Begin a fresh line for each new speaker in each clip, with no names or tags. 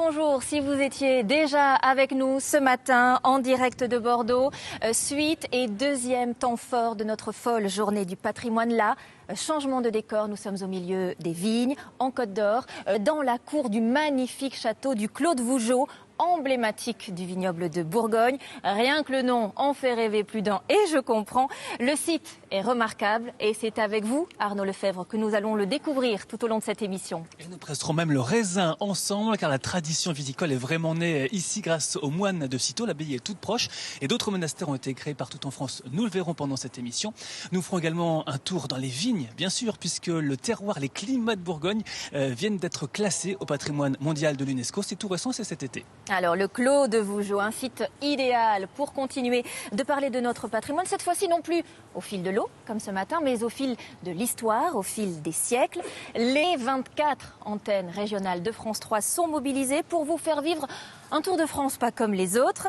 bonjour. Si vous étiez déjà avec nous ce matin en direct de Bordeaux, suite et deuxième temps fort de notre folle journée du patrimoine là. Changement de décor, nous sommes au milieu des vignes, en Côte d'Or, dans la cour du magnifique château du Clos de Vougeot, emblématique du vignoble de Bourgogne. Rien que le nom en fait rêver plus d'un et je comprends. Le site est remarquable et c'est avec vous, Arnaud Lefebvre, que nous allons le découvrir tout au long de cette émission.
Et nous presserons même le raisin ensemble car la tradition viticole est vraiment née ici grâce aux moines de Cîteaux. L'abbaye est toute proche et d'autres monastères ont été créés partout en France. Nous le verrons pendant cette émission. Nous ferons également un tour dans les vignes, bien sûr, puisque le terroir, les climats de Bourgogne viennent d'être classés au patrimoine mondial de l'UNESCO. C'est tout récent, c'est cet été.
Alors, le Clos de Vougeot, un site idéal pour continuer de parler de notre patrimoine, cette fois-ci non plus au fil de l'eau, comme ce matin, mais au fil de l'histoire, au fil des siècles. Les 24 antennes régionales de France 3 sont mobilisées pour vous faire vivre un Tour de France pas comme les autres.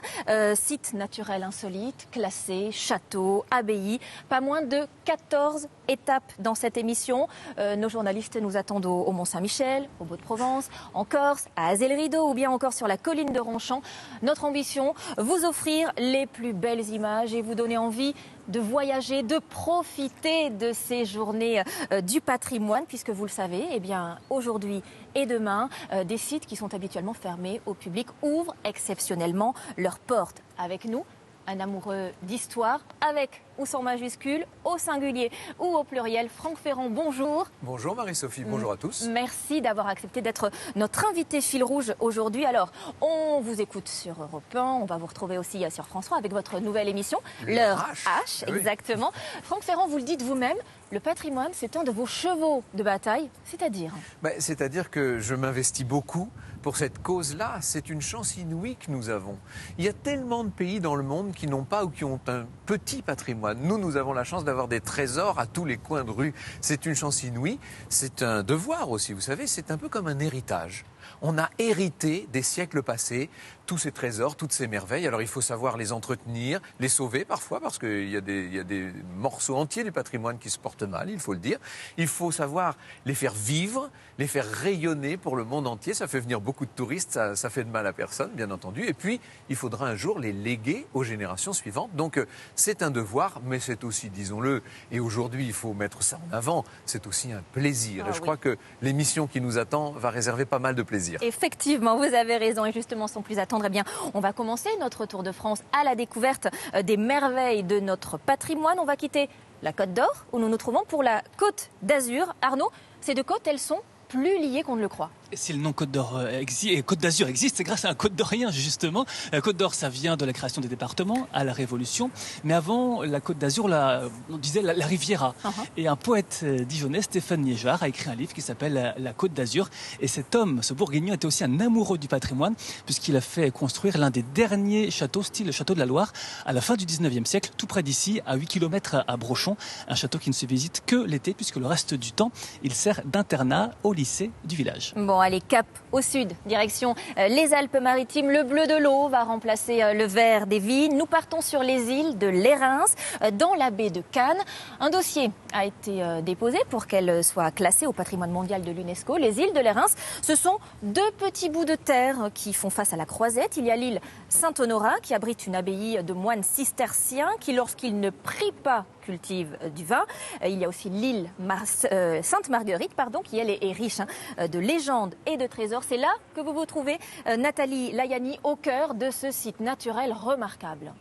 Sites naturels insolites, classés, châteaux, abbayes, pas moins de 14 étapes dans cette émission. Nos journalistes nous attendent au Mont-Saint-Michel, au Beau-de-Provence, en Corse, à Azay-le-Rideau ou bien encore sur la colline de Ronchamp. Notre ambition, vous offrir les plus belles images et vous donner envie de voyager, de profiter de ces journées du patrimoine, puisque vous le savez, eh bien, aujourd'hui et demain, des sites qui sont habituellement fermés au public ouvrent exceptionnellement leurs portes. Avec nous, un amoureux d'histoire, avec ou sans majuscule, au singulier ou au pluriel. Franck Ferrand, bonjour.
Bonjour Marie-Sophie, bonjour à tous.
Merci d'avoir accepté d'être notre invité fil rouge aujourd'hui. Alors, on vous écoute sur Europe 1, on va vous retrouver aussi sur France 3 avec votre nouvelle émission, L'heure H. Exactement. Franck Ferrand, vous le dites vous-même, le patrimoine, c'est un de vos chevaux de bataille, c'est-à-dire
C'est-à-dire que je m'investis beaucoup pour cette cause-là. C'est une chance inouïe que nous avons. Il y a tellement de pays dans le monde qui n'ont pas ou qui ont un petit patrimoine. Nous avons la chance d'avoir des trésors à tous les coins de rue. C'est une chance inouïe. C'est un devoir aussi, vous savez, c'est un peu comme un héritage. On a hérité des siècles passés tous ces trésors, toutes ces merveilles. Alors il faut savoir les entretenir, les sauver parfois, parce qu'il y a des morceaux entiers du patrimoine qui se portent mal, il faut le dire. Il faut savoir les faire vivre, les faire rayonner pour le monde entier. Ça fait venir beaucoup de touristes, ça fait de mal à personne, bien entendu. Et puis, il faudra un jour les léguer aux générations suivantes. Donc c'est un devoir, mais c'est aussi, disons-le, et aujourd'hui il faut mettre ça en avant, c'est aussi un plaisir. Et je crois que l'émission qui nous attend va réserver pas mal de plaisir.
Effectivement, vous avez raison. Et justement, sans plus attendre, eh bien, on va commencer notre Tour de France à la découverte des merveilles de notre patrimoine. On va quitter la Côte d'Or, où nous nous trouvons, pour la Côte d'Azur. Arnaud, ces deux côtes, elles sont plus liées qu'on ne le croit.
Si le nom Côte d'Or et Côte d'Azur existe, c'est grâce à un Côte d'Orien justement. Côte d'Or, ça vient de la création des départements à la Révolution. Mais avant, la Côte d'Azur, on disait la Riviera. Et un poète dijonnais, Stéphane Liégeard, a écrit un livre qui s'appelle La Côte d'Azur. Et cet homme, ce Bourguignon, était aussi un amoureux du patrimoine, puisqu'il a fait construire l'un des derniers châteaux, style le château de la Loire, à la fin du 19e siècle, tout près d'ici, à 8 km à Brochon. Un château qui ne se visite que l'été, puisque le reste du temps, il sert d'internat au lycée du village.
Bon, allez, cap au sud, direction les Alpes-Maritimes. Le bleu de l'eau va remplacer le vert des vignes. Nous partons sur les îles de l'Érins, dans la baie de Cannes. Un dossier a été déposé pour qu'elle soit classée au patrimoine mondial de l'UNESCO. Les îles de l'Érins, ce sont deux petits bouts de terre qui font face à la croisette. Il y a l'île Saint-Honorat qui abrite une abbaye de moines cisterciens qui, lorsqu'ils ne prient pas, cultive du vin. Il y a aussi l'île Sainte-Marguerite, qui elle est riche de légendes et de trésors. C'est là que vous vous trouvez, Nathalie Layani, au cœur de ce site naturel remarquable.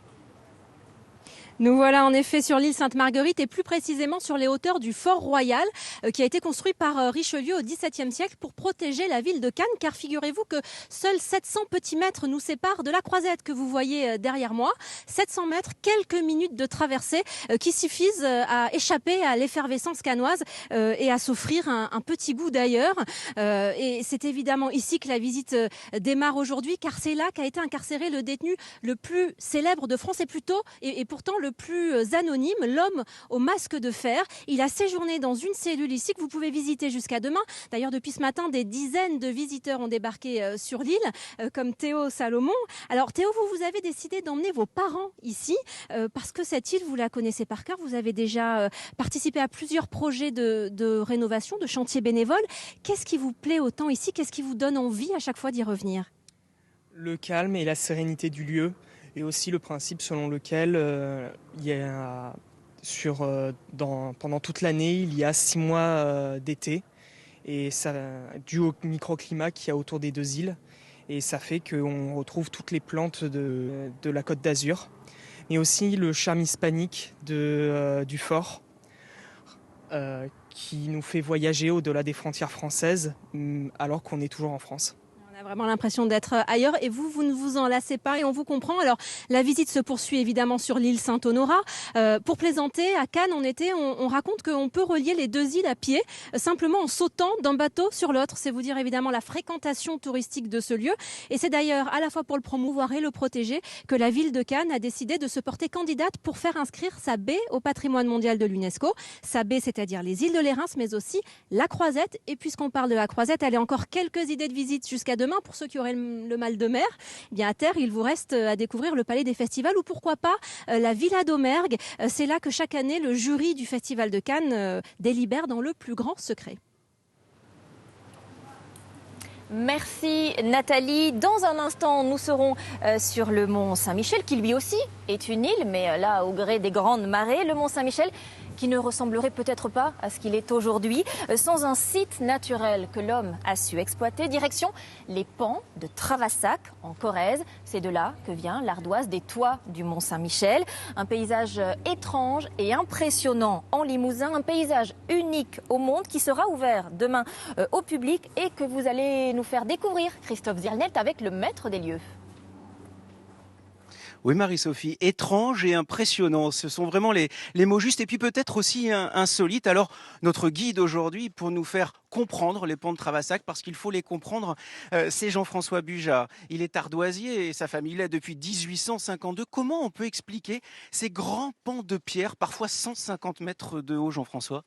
Nous voilà en effet sur l'île Sainte-Marguerite et plus précisément sur les hauteurs du Fort Royal qui a été construit par Richelieu au XVIIe siècle pour protéger la ville de Cannes, car figurez-vous que seuls 700 petits mètres nous séparent de la croisette que vous voyez derrière moi. 700 mètres, quelques minutes de traversée qui suffisent à échapper à l'effervescence cannoise et à s'offrir un petit goût d'ailleurs. Et c'est évidemment ici que la visite démarre aujourd'hui, car c'est là qu'a été incarcéré le détenu le plus célèbre de France et pourtant le plus anonyme, l'homme au masque de fer. Il a séjourné dans une cellule ici que vous pouvez visiter jusqu'à demain. D'ailleurs, depuis ce matin, des dizaines de visiteurs ont débarqué sur l'île, comme Théo Salomon. Alors Théo, vous avez décidé d'emmener vos parents ici, parce que cette île, vous la connaissez par cœur. Vous avez déjà participé à plusieurs projets de rénovation, de chantiers bénévoles. Qu'est-ce qui vous plaît autant ici? Qu'est-ce qui vous donne envie à chaque fois d'y revenir?
Le calme et la sérénité du lieu, et aussi le principe selon lequel il y a pendant toute l'année, il y a 6 mois d'été, et ça dû au microclimat qu'il y a autour des 2 îles, et ça fait qu'on retrouve toutes les plantes de la Côte d'Azur, mais aussi le charme hispanique du fort, qui nous fait voyager au-delà des frontières françaises, alors qu'on est toujours en France.
On a vraiment l'impression d'être ailleurs et vous ne vous en lassez pas et on vous comprend. Alors la visite se poursuit évidemment sur l'île Saint-Honorat. Pour plaisanter, à Cannes en été, on raconte qu'on peut relier les 2 îles à pied, simplement en sautant d'un bateau sur l'autre. C'est vous dire évidemment la fréquentation touristique de ce lieu. Et c'est d'ailleurs à la fois pour le promouvoir et le protéger que la ville de Cannes a décidé de se porter candidate pour faire inscrire sa baie au patrimoine mondial de l'UNESCO. Sa baie, c'est-à-dire les îles de l'Érins, mais aussi la Croisette. Et puisqu'on parle de la Croisette, elle a encore quelques idées de visite jusqu'à demain. Pour ceux qui auraient le mal de mer, eh bien à terre, il vous reste à découvrir le Palais des Festivals ou pourquoi pas la Villa d'Aumergue. C'est là que chaque année, le jury du Festival de Cannes délibère dans le plus grand secret.
Merci Nathalie. Dans un instant, nous serons sur le mont Saint-Michel, qui lui aussi est une île, mais là, au gré des grandes marées, le mont Saint-Michel qui ne ressemblerait peut-être pas à ce qu'il est aujourd'hui, sans un site naturel que l'homme a su exploiter. Direction les pans de Travassac, en Corrèze. C'est de là que vient l'ardoise des toits du mont Saint-Michel. Un paysage étrange et impressionnant en Limousin, un paysage unique au monde qui sera ouvert demain au public et que vous allez nous faire découvrir, Christophe Zirnelt, avec le maître des lieux.
Oui, Marie-Sophie, étrange et impressionnant, ce sont vraiment les mots justes et puis peut-être aussi insolites. Alors, notre guide aujourd'hui, pour nous faire comprendre les pans de Travassac, parce qu'il faut les comprendre, c'est Jean-François Bugeat. Il est ardoisier et sa famille l'est depuis 1852. Comment on peut expliquer ces grands pans de pierre, parfois 150 mètres de haut, Jean-François ?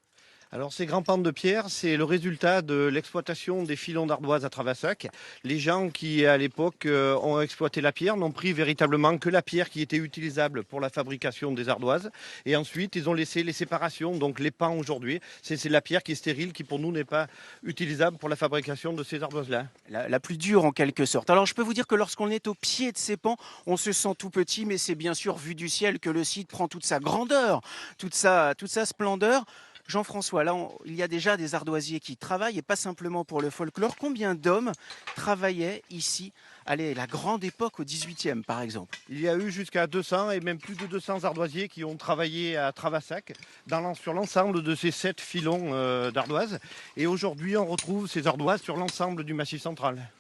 Alors ces grands pans de pierre, c'est le résultat de l'exploitation des filons d'ardoise à Travassac. Les gens qui, à l'époque, ont exploité la pierre n'ont pris véritablement que la pierre qui était utilisable pour la fabrication des ardoises. Et ensuite, ils ont laissé les séparations, donc les pans aujourd'hui. C'est la pierre qui est stérile, qui pour nous n'est pas utilisable pour la fabrication de ces ardoises-là.
La plus dure en quelque sorte. Alors je peux vous dire que lorsqu'on est au pied de ces pans, on se sent tout petit, mais c'est bien sûr vu du ciel que le site prend toute sa grandeur, toute sa splendeur. Jean-François, là, il y a déjà des ardoisiers qui travaillent, et pas simplement pour le folklore. Combien d'hommes travaillaient ici, à la grande époque, au 18e, par exemple ?
Il y a eu jusqu'à 200 et même plus de 200 ardoisiers qui ont travaillé à Travassac sur l'ensemble de ces 7 filons d'ardoise. Et aujourd'hui, on retrouve ces ardoises sur l'ensemble du Massif central.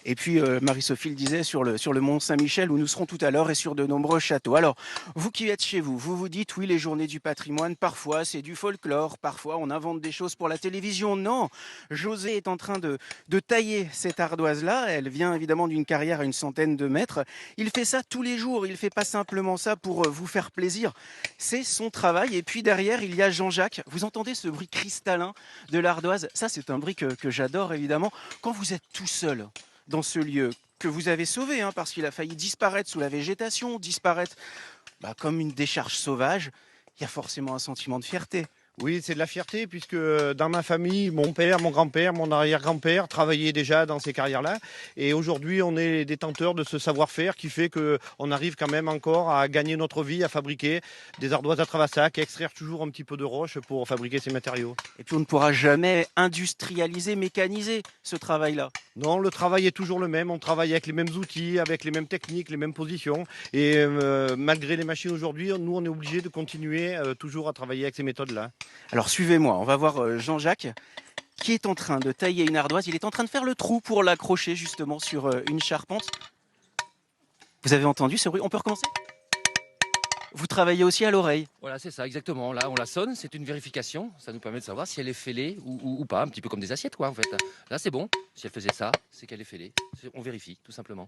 Et puis, Marie-Sophie le disait, sur le mont Saint-Michel, où nous serons tout à l'heure, et sur de nombreux châteaux. Alors, vous qui êtes chez vous, vous dites, oui, les journées du patrimoine, parfois c'est du folklore, parfois on invente des choses pour la télévision. Non, José est en train de tailler cette ardoise-là. Elle vient évidemment d'une carrière à une centaine de mètres. Il fait ça tous les jours, il ne fait pas simplement ça pour vous faire plaisir. C'est son travail. Et puis derrière, il y a Jean-Jacques. Vous entendez ce bruit cristallin de l'ardoise ? Ça, c'est un bruit que j'adore, évidemment. Quand vous êtes tout seul dans ce lieu que vous avez sauvé, parce qu'il a failli disparaître sous la végétation, disparaître comme une décharge sauvage, il y a forcément un sentiment de fierté.
Oui, c'est de la fierté puisque dans ma famille, mon père, mon grand-père, mon arrière-grand-père travaillaient déjà dans ces carrières-là. Et aujourd'hui, on est détenteurs de ce savoir-faire qui fait qu'on arrive quand même encore à gagner notre vie, à fabriquer des ardoises à Travassac, à extraire toujours un petit peu de roche pour fabriquer ces matériaux.
Et puis on ne pourra jamais industrialiser, mécaniser ce travail-là.
Non, le travail est toujours le même. On travaille avec les mêmes outils, avec les mêmes techniques, les mêmes positions. Et malgré les machines aujourd'hui, nous, on est obligés de continuer toujours à travailler avec ces méthodes-là.
Alors suivez-moi, on va voir Jean-Jacques qui est en train de tailler une ardoise. Il est en train de faire le trou pour l'accrocher justement sur une charpente. Vous avez entendu ce bruit ? On peut recommencer ? Vous travaillez aussi à l'oreille.
Voilà, c'est ça, exactement. Là, on la sonne, c'est une vérification. Ça nous permet de savoir si elle est fêlée ou pas, un petit peu comme des assiettes, quoi, en fait. Là, c'est bon. Si elle faisait ça, c'est qu'elle est fêlée. On vérifie, tout simplement.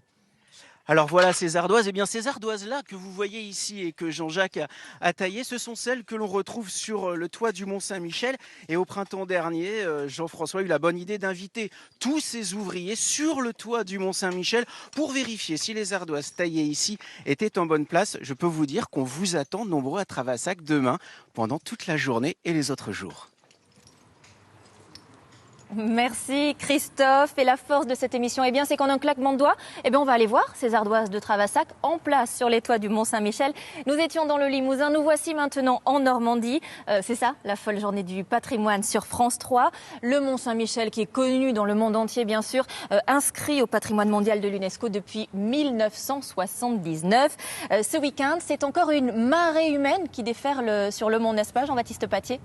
Alors voilà ces ardoises. Eh bien, ces ardoises-là que vous voyez ici et que Jean-Jacques a taillées, ce sont celles que l'on retrouve sur le toit du Mont Saint-Michel. Et au printemps dernier, Jean-François a eu la bonne idée d'inviter tous ses ouvriers sur le toit du Mont Saint-Michel pour vérifier si les ardoises taillées ici étaient en bonne place. Je peux vous dire qu'on vous attend nombreux à Travassac demain pendant toute la journée et les autres jours.
Merci Christophe. Et la force de cette émission, eh bien, c'est qu'en un claquement de doigts, eh bien, on va aller voir ces ardoises de Travassac en place sur les toits du Mont-Saint-Michel. Nous étions dans le Limousin, nous voici maintenant en Normandie. C'est ça, la folle journée du patrimoine sur France 3. Le Mont-Saint-Michel qui est connu dans le monde entier, bien sûr, inscrit au patrimoine mondial de l'UNESCO depuis 1979. Ce week-end, c'est encore une marée humaine qui déferle sur le mont, n'est-ce pas, Jean-Baptiste Patier ?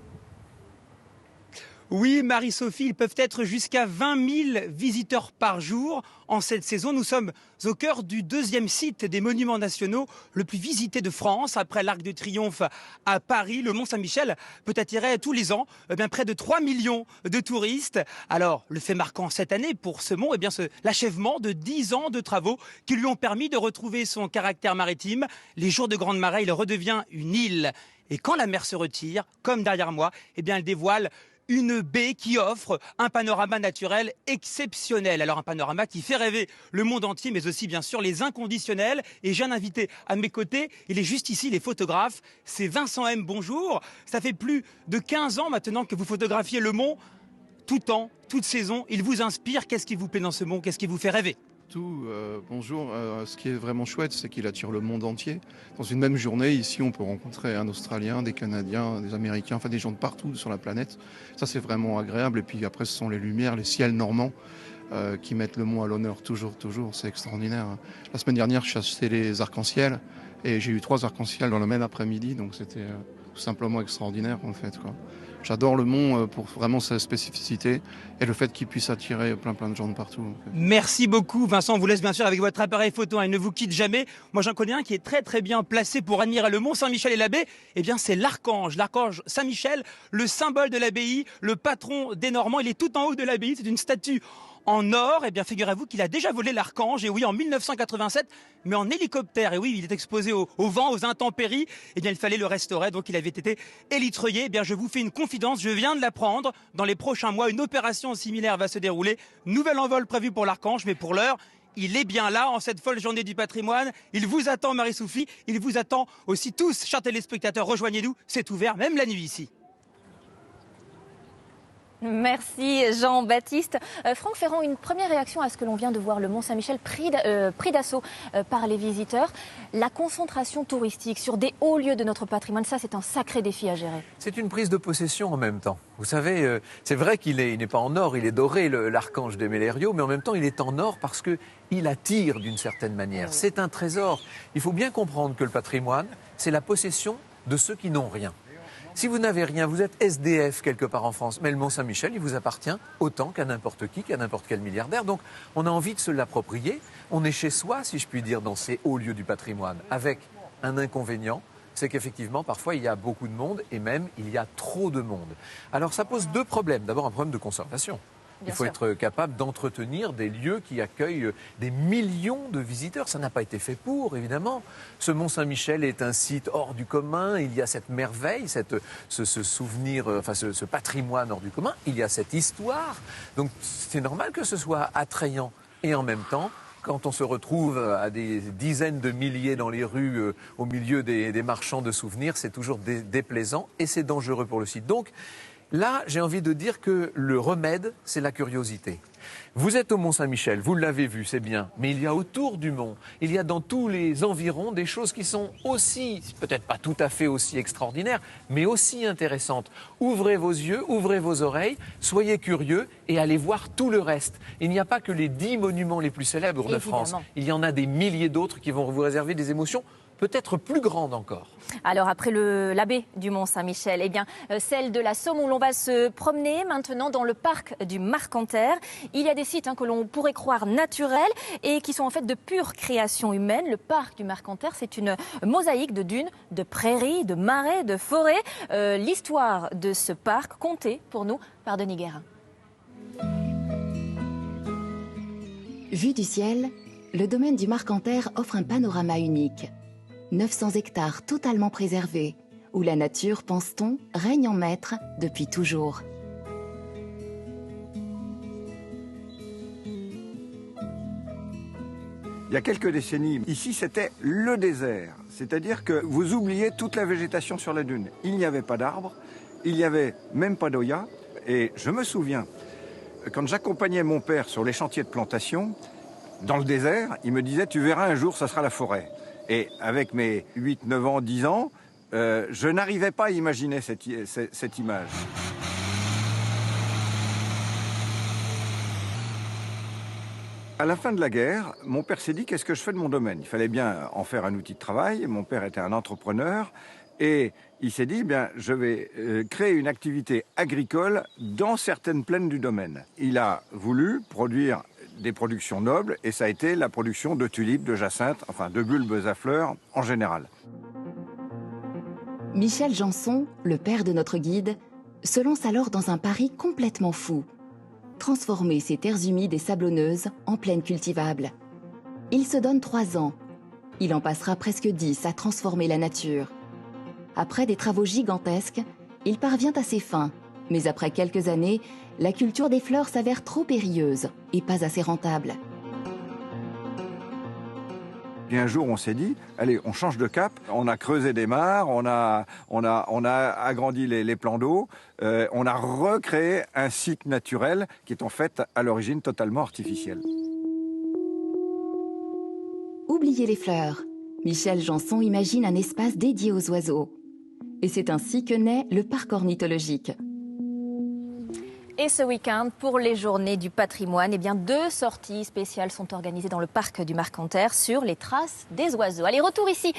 Oui, Marie-Sophie, ils peuvent être jusqu'à 20 000 visiteurs par jour. En cette saison, nous sommes au cœur du deuxième site des monuments nationaux le plus visité de France. Après l'Arc de Triomphe à Paris, le Mont-Saint-Michel peut attirer tous les ans près de 3 millions de touristes. Alors, le fait marquant cette année pour ce mont, c'est l'achèvement de 10 ans de travaux qui lui ont permis de retrouver son caractère maritime. Les jours de grande marée, il redevient une île. Et quand la mer se retire, comme derrière moi, elle dévoile une baie qui offre un panorama naturel exceptionnel. Alors un panorama qui fait rêver le monde entier, mais aussi bien sûr les inconditionnels. Et j'ai un invité à mes côtés, il est juste ici, les photographes. C'est Vincent M. Bonjour. Ça fait plus de 15 ans maintenant que vous photographiez le mont. Tout temps, toute saison, il vous inspire. Qu'est-ce qui vous plaît dans ce mont? Qu'est-ce qui vous fait rêver?
Bonjour. Ce qui est vraiment chouette, c'est qu'il attire le monde entier. Dans une même journée, ici, on peut rencontrer un Australien, des Canadiens, des Américains, enfin des gens de partout sur la planète. Ça, c'est vraiment agréable. Et puis après, ce sont les lumières, les ciels normands qui mettent le mont à l'honneur toujours. C'est extraordinaire. La semaine dernière, je chassais les arcs-en-ciel et j'ai eu 3 arcs-en-ciel dans le même après-midi. Donc c'était tout simplement extraordinaire en fait, quoi. J'adore le mont pour vraiment sa spécificité et le fait qu'il puisse attirer plein de gens de partout. En fait.
Merci beaucoup Vincent, on vous laisse bien sûr avec votre appareil photo, il ne vous quitte jamais. Moi j'en connais un qui est très bien placé pour admirer le mont Saint-Michel et l'abbé. C'est l'archange Saint-Michel, le symbole de l'abbaye, le patron des Normands. Il est tout en haut de l'abbaye, c'est une statue en or. Figurez-vous qu'il a déjà volé l'archange, et oui, en 1987, mais en hélicoptère. Et oui, il est exposé au vent, aux intempéries. Il fallait le restaurer, donc il avait été élitreillé. Je vous fais une confidence, je viens de l'apprendre. Dans les prochains mois, une opération similaire va se dérouler. Nouvel envol prévu pour l'archange, mais pour l'heure, il est bien là, en cette folle journée du patrimoine. Il vous attend, Marie-Sophie. Il vous attend aussi tous, chers téléspectateurs. Rejoignez-nous, c'est ouvert, même la nuit ici.
Merci Jean-Baptiste. Franck Ferrand, une première réaction à ce que l'on vient de voir, le Mont-Saint-Michel pris d'assaut par les visiteurs. La concentration touristique sur des hauts lieux de notre patrimoine, ça c'est un sacré défi à gérer.
C'est une prise de possession en même temps. Vous savez, c'est vrai qu'il n'est pas en or, il est doré, l'archange des Mélériaux, mais en même temps il est en or parce qu'il attire d'une certaine manière. C'est un trésor. Il faut bien comprendre que le patrimoine, c'est la possession de ceux qui n'ont rien. Si vous n'avez rien, vous êtes SDF quelque part en France, mais le Mont-Saint-Michel, il vous appartient autant qu'à n'importe qui, qu'à n'importe quel milliardaire. Donc on a envie de se l'approprier. On est chez soi, si je puis dire, dans ces hauts lieux du patrimoine, avec un inconvénient, c'est qu'effectivement, parfois, il y a beaucoup de monde et même, il y a trop de monde. Alors ça pose 2 problèmes. D'abord, un problème de conservation. Il faut être capable d'entretenir des lieux qui accueillent des millions de visiteurs. Ça n'a pas été fait pour, évidemment. Ce Mont-Saint-Michel est un site hors du commun. Il y a cette merveille, ce souvenir, ce patrimoine hors du commun. Il y a cette histoire. Donc c'est normal que ce soit attrayant. Et en même temps, quand on se retrouve à des dizaines de milliers dans les rues, au milieu des marchands de souvenirs, c'est toujours déplaisant et c'est dangereux pour le site. Donc, là, j'ai envie de dire que le remède, c'est la curiosité. Vous êtes au Mont-Saint-Michel, vous l'avez vu, c'est bien, mais il y a autour du mont, il y a dans tous les environs des choses qui sont aussi, peut-être pas tout à fait aussi extraordinaires, mais aussi intéressantes. Ouvrez vos yeux, ouvrez vos oreilles, soyez curieux et allez voir tout le reste. Il n'y a pas que les 10 monuments les plus célèbres de France, il y en a des milliers d'autres qui vont vous réserver des émotions peut-être plus grande encore.
Alors après la baie du Mont-Saint-Michel, celle de la Somme où l'on va se promener maintenant dans le parc du Marcanterre. Il y a des sites que l'on pourrait croire naturels et qui sont en fait de pure création humaine. Le parc du Marcanterre, c'est une mosaïque de dunes, de prairies, de marais, de forêts. L'histoire de ce parc contée pour nous par Denis Guérin.
Vue du ciel, le domaine du Marcanterre offre un panorama unique. 900 hectares totalement préservés, où la nature, pense-t-on, règne en maître depuis toujours.
Il y a quelques décennies, ici c'était le désert, c'est-à-dire que vous oubliez toute la végétation sur la dune. Il n'y avait pas d'arbres, il n'y avait même pas d'oya, et je me souviens quand j'accompagnais mon père sur les chantiers de plantation, dans le désert, il me disait « Tu verras, un jour, ça sera la forêt ». Et avec mes 8, 9 ans, 10 ans, je n'arrivais pas à imaginer cette image. À la fin de la guerre, mon père s'est dit « Qu'est-ce que je fais de mon domaine ?» Il fallait bien en faire un outil de travail. Mon père était un entrepreneur. Et il s'est dit, je vais créer une activité agricole dans certaines plaines du domaine. Il a voulu produire des productions nobles et ça a été la production de tulipes, de jacinthes, enfin de bulbes à fleurs en général.
Michel Janson, le père de notre guide, se lance alors dans un pari complètement fou. Transformer ces terres humides et sablonneuses en plaines cultivables. Il se donne 3 ans. Il en passera presque 10 à transformer la nature. Après des travaux gigantesques, il parvient à ses fins. Mais après quelques années, la culture des fleurs s'avère trop périlleuse et pas assez rentable.
Puis un jour, on s'est dit, allez, on change de cap. On a creusé des mares, on a agrandi les plans d'eau, on a recréé un site naturel qui est en fait à l'origine totalement artificiel.
Oubliez les fleurs. Michel Janson imagine un espace dédié aux oiseaux. Et c'est ainsi que naît le parc ornithologique.
Et ce week-end, pour les journées du patrimoine, 2 sorties spéciales sont organisées dans le parc du Marcanterre sur les traces des oiseaux. Allez, retour ici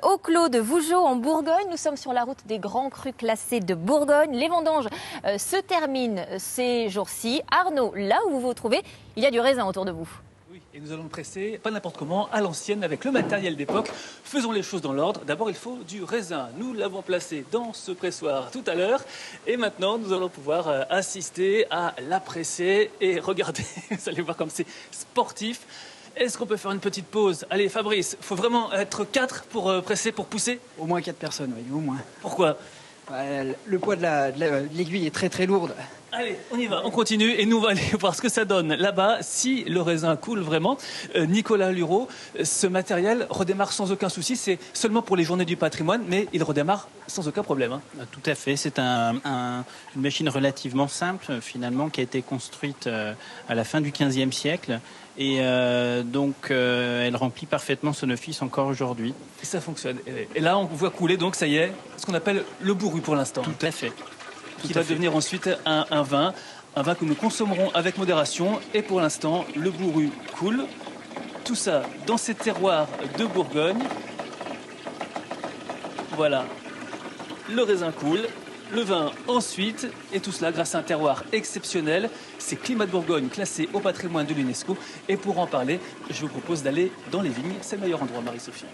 au clos de Vougeot en Bourgogne. Nous sommes sur la route des grands crus classés de Bourgogne. Les vendanges se terminent ces jours-ci. Arnaud, là où vous vous trouvez, il y a du raisin autour de vous.
Oui, et nous allons le presser, pas n'importe comment, à l'ancienne, avec le matériel d'époque. Faisons les choses dans l'ordre. D'abord, il faut du raisin. Nous l'avons placé dans ce pressoir tout à l'heure. Et maintenant, nous allons pouvoir assister à la presser. Et regardez, vous allez voir comme c'est sportif. Est-ce qu'on peut faire une petite pause? Allez, Fabrice, il faut vraiment être 4 pour presser, pour pousser?
Au moins 4 personnes, oui, au moins.
Pourquoi?
Le poids de l'aiguille est très très lourde.
Allez, on y va, on continue et nous on va aller voir ce que ça donne là-bas si le raisin coule vraiment. Nicolas Lureau, ce matériel redémarre sans aucun souci, c'est seulement pour les journées du patrimoine, mais il redémarre sans aucun problème.
Tout à fait, c'est une machine relativement simple finalement qui a été construite à la fin du XVe siècle. Et donc, elle remplit parfaitement son office encore aujourd'hui.
Et ça fonctionne. Et là, on voit couler, donc ça y est, ce qu'on appelle le bourru pour l'instant.
Tout à fait.
Qui va devenir ensuite un vin que nous consommerons avec modération. Et pour l'instant, le bourru coule. Tout ça dans ces terroirs de Bourgogne. Voilà, le raisin coule. Le vin ensuite, et tout cela grâce à un terroir exceptionnel. C'est Climat de Bourgogne, classé au patrimoine de l'UNESCO. Et pour en parler, je vous propose d'aller dans les vignes. C'est le meilleur endroit, Marie-Sophie.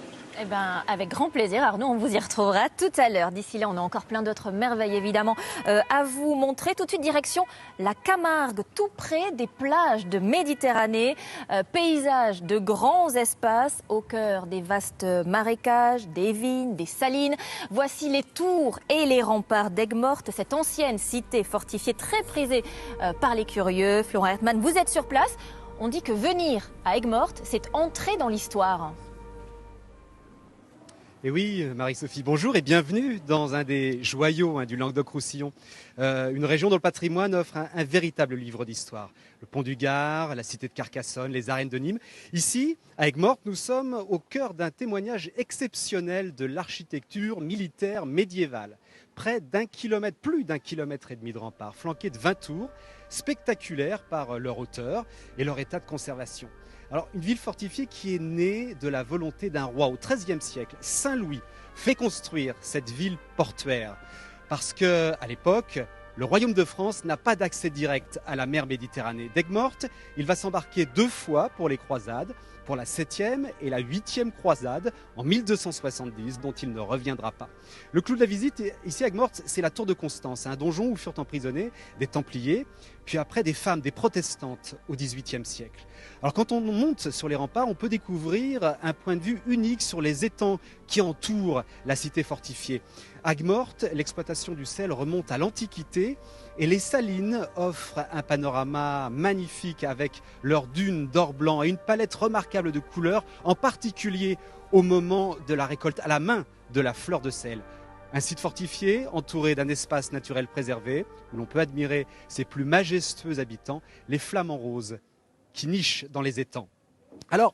Avec grand plaisir, Arnaud, on vous y retrouvera tout à l'heure. D'ici là, on a encore plein d'autres merveilles, évidemment, à vous montrer. Tout de suite, direction la Camargue, tout près des plages de Méditerranée. Paysage de grands espaces au cœur des vastes marécages, des vignes, des salines. Voici les tours et les remparts d'Aigues-Mortes, cette ancienne cité fortifiée très prisée par les curieux. Florent Hertmann, vous êtes sur place. On dit que venir à Aigues-Mortes, c'est entrer dans l'histoire.
Et oui, Marie-Sophie, bonjour et bienvenue dans un des joyaux du Languedoc-Roussillon. Une région dont le patrimoine offre un véritable livre d'histoire. Le pont du Gard, la cité de Carcassonne, les arènes de Nîmes. Ici, à Aigues-Mortes, nous sommes au cœur d'un témoignage exceptionnel de l'architecture militaire médiévale. Près d'1 kilomètre, plus d'1,5 kilomètre de remparts, flanqués de 20 tours, spectaculaires par leur hauteur et leur état de conservation. Alors, une ville fortifiée qui est née de la volonté d'un roi au XIIIe siècle. Saint Louis fait construire cette ville portuaire parce que, à l'époque, le royaume de France n'a pas d'accès direct à la mer Méditerranée. D'Aigues-Mortes, il va s'embarquer 2 fois pour les croisades, pour la 7e et la 8e croisade en 1270, dont il ne reviendra pas. Le clou de la visite, ici à Aigues-Mortes, c'est la tour de Constance, un donjon où furent emprisonnés des Templiers, puis après des femmes, des protestantes au XVIIIe siècle. Alors quand on monte sur les remparts, on peut découvrir un point de vue unique sur les étangs qui entourent la cité fortifiée. À Aigues-Mortes, l'exploitation du sel remonte à l'Antiquité et les salines offrent un panorama magnifique avec leurs dunes d'or blanc et une palette remarquable de couleurs, en particulier au moment de la récolte à la main de la fleur de sel. Un site fortifié, entouré d'un espace naturel préservé, où l'on peut admirer ses plus majestueux habitants, les flamants roses, qui nichent dans les étangs. Alors,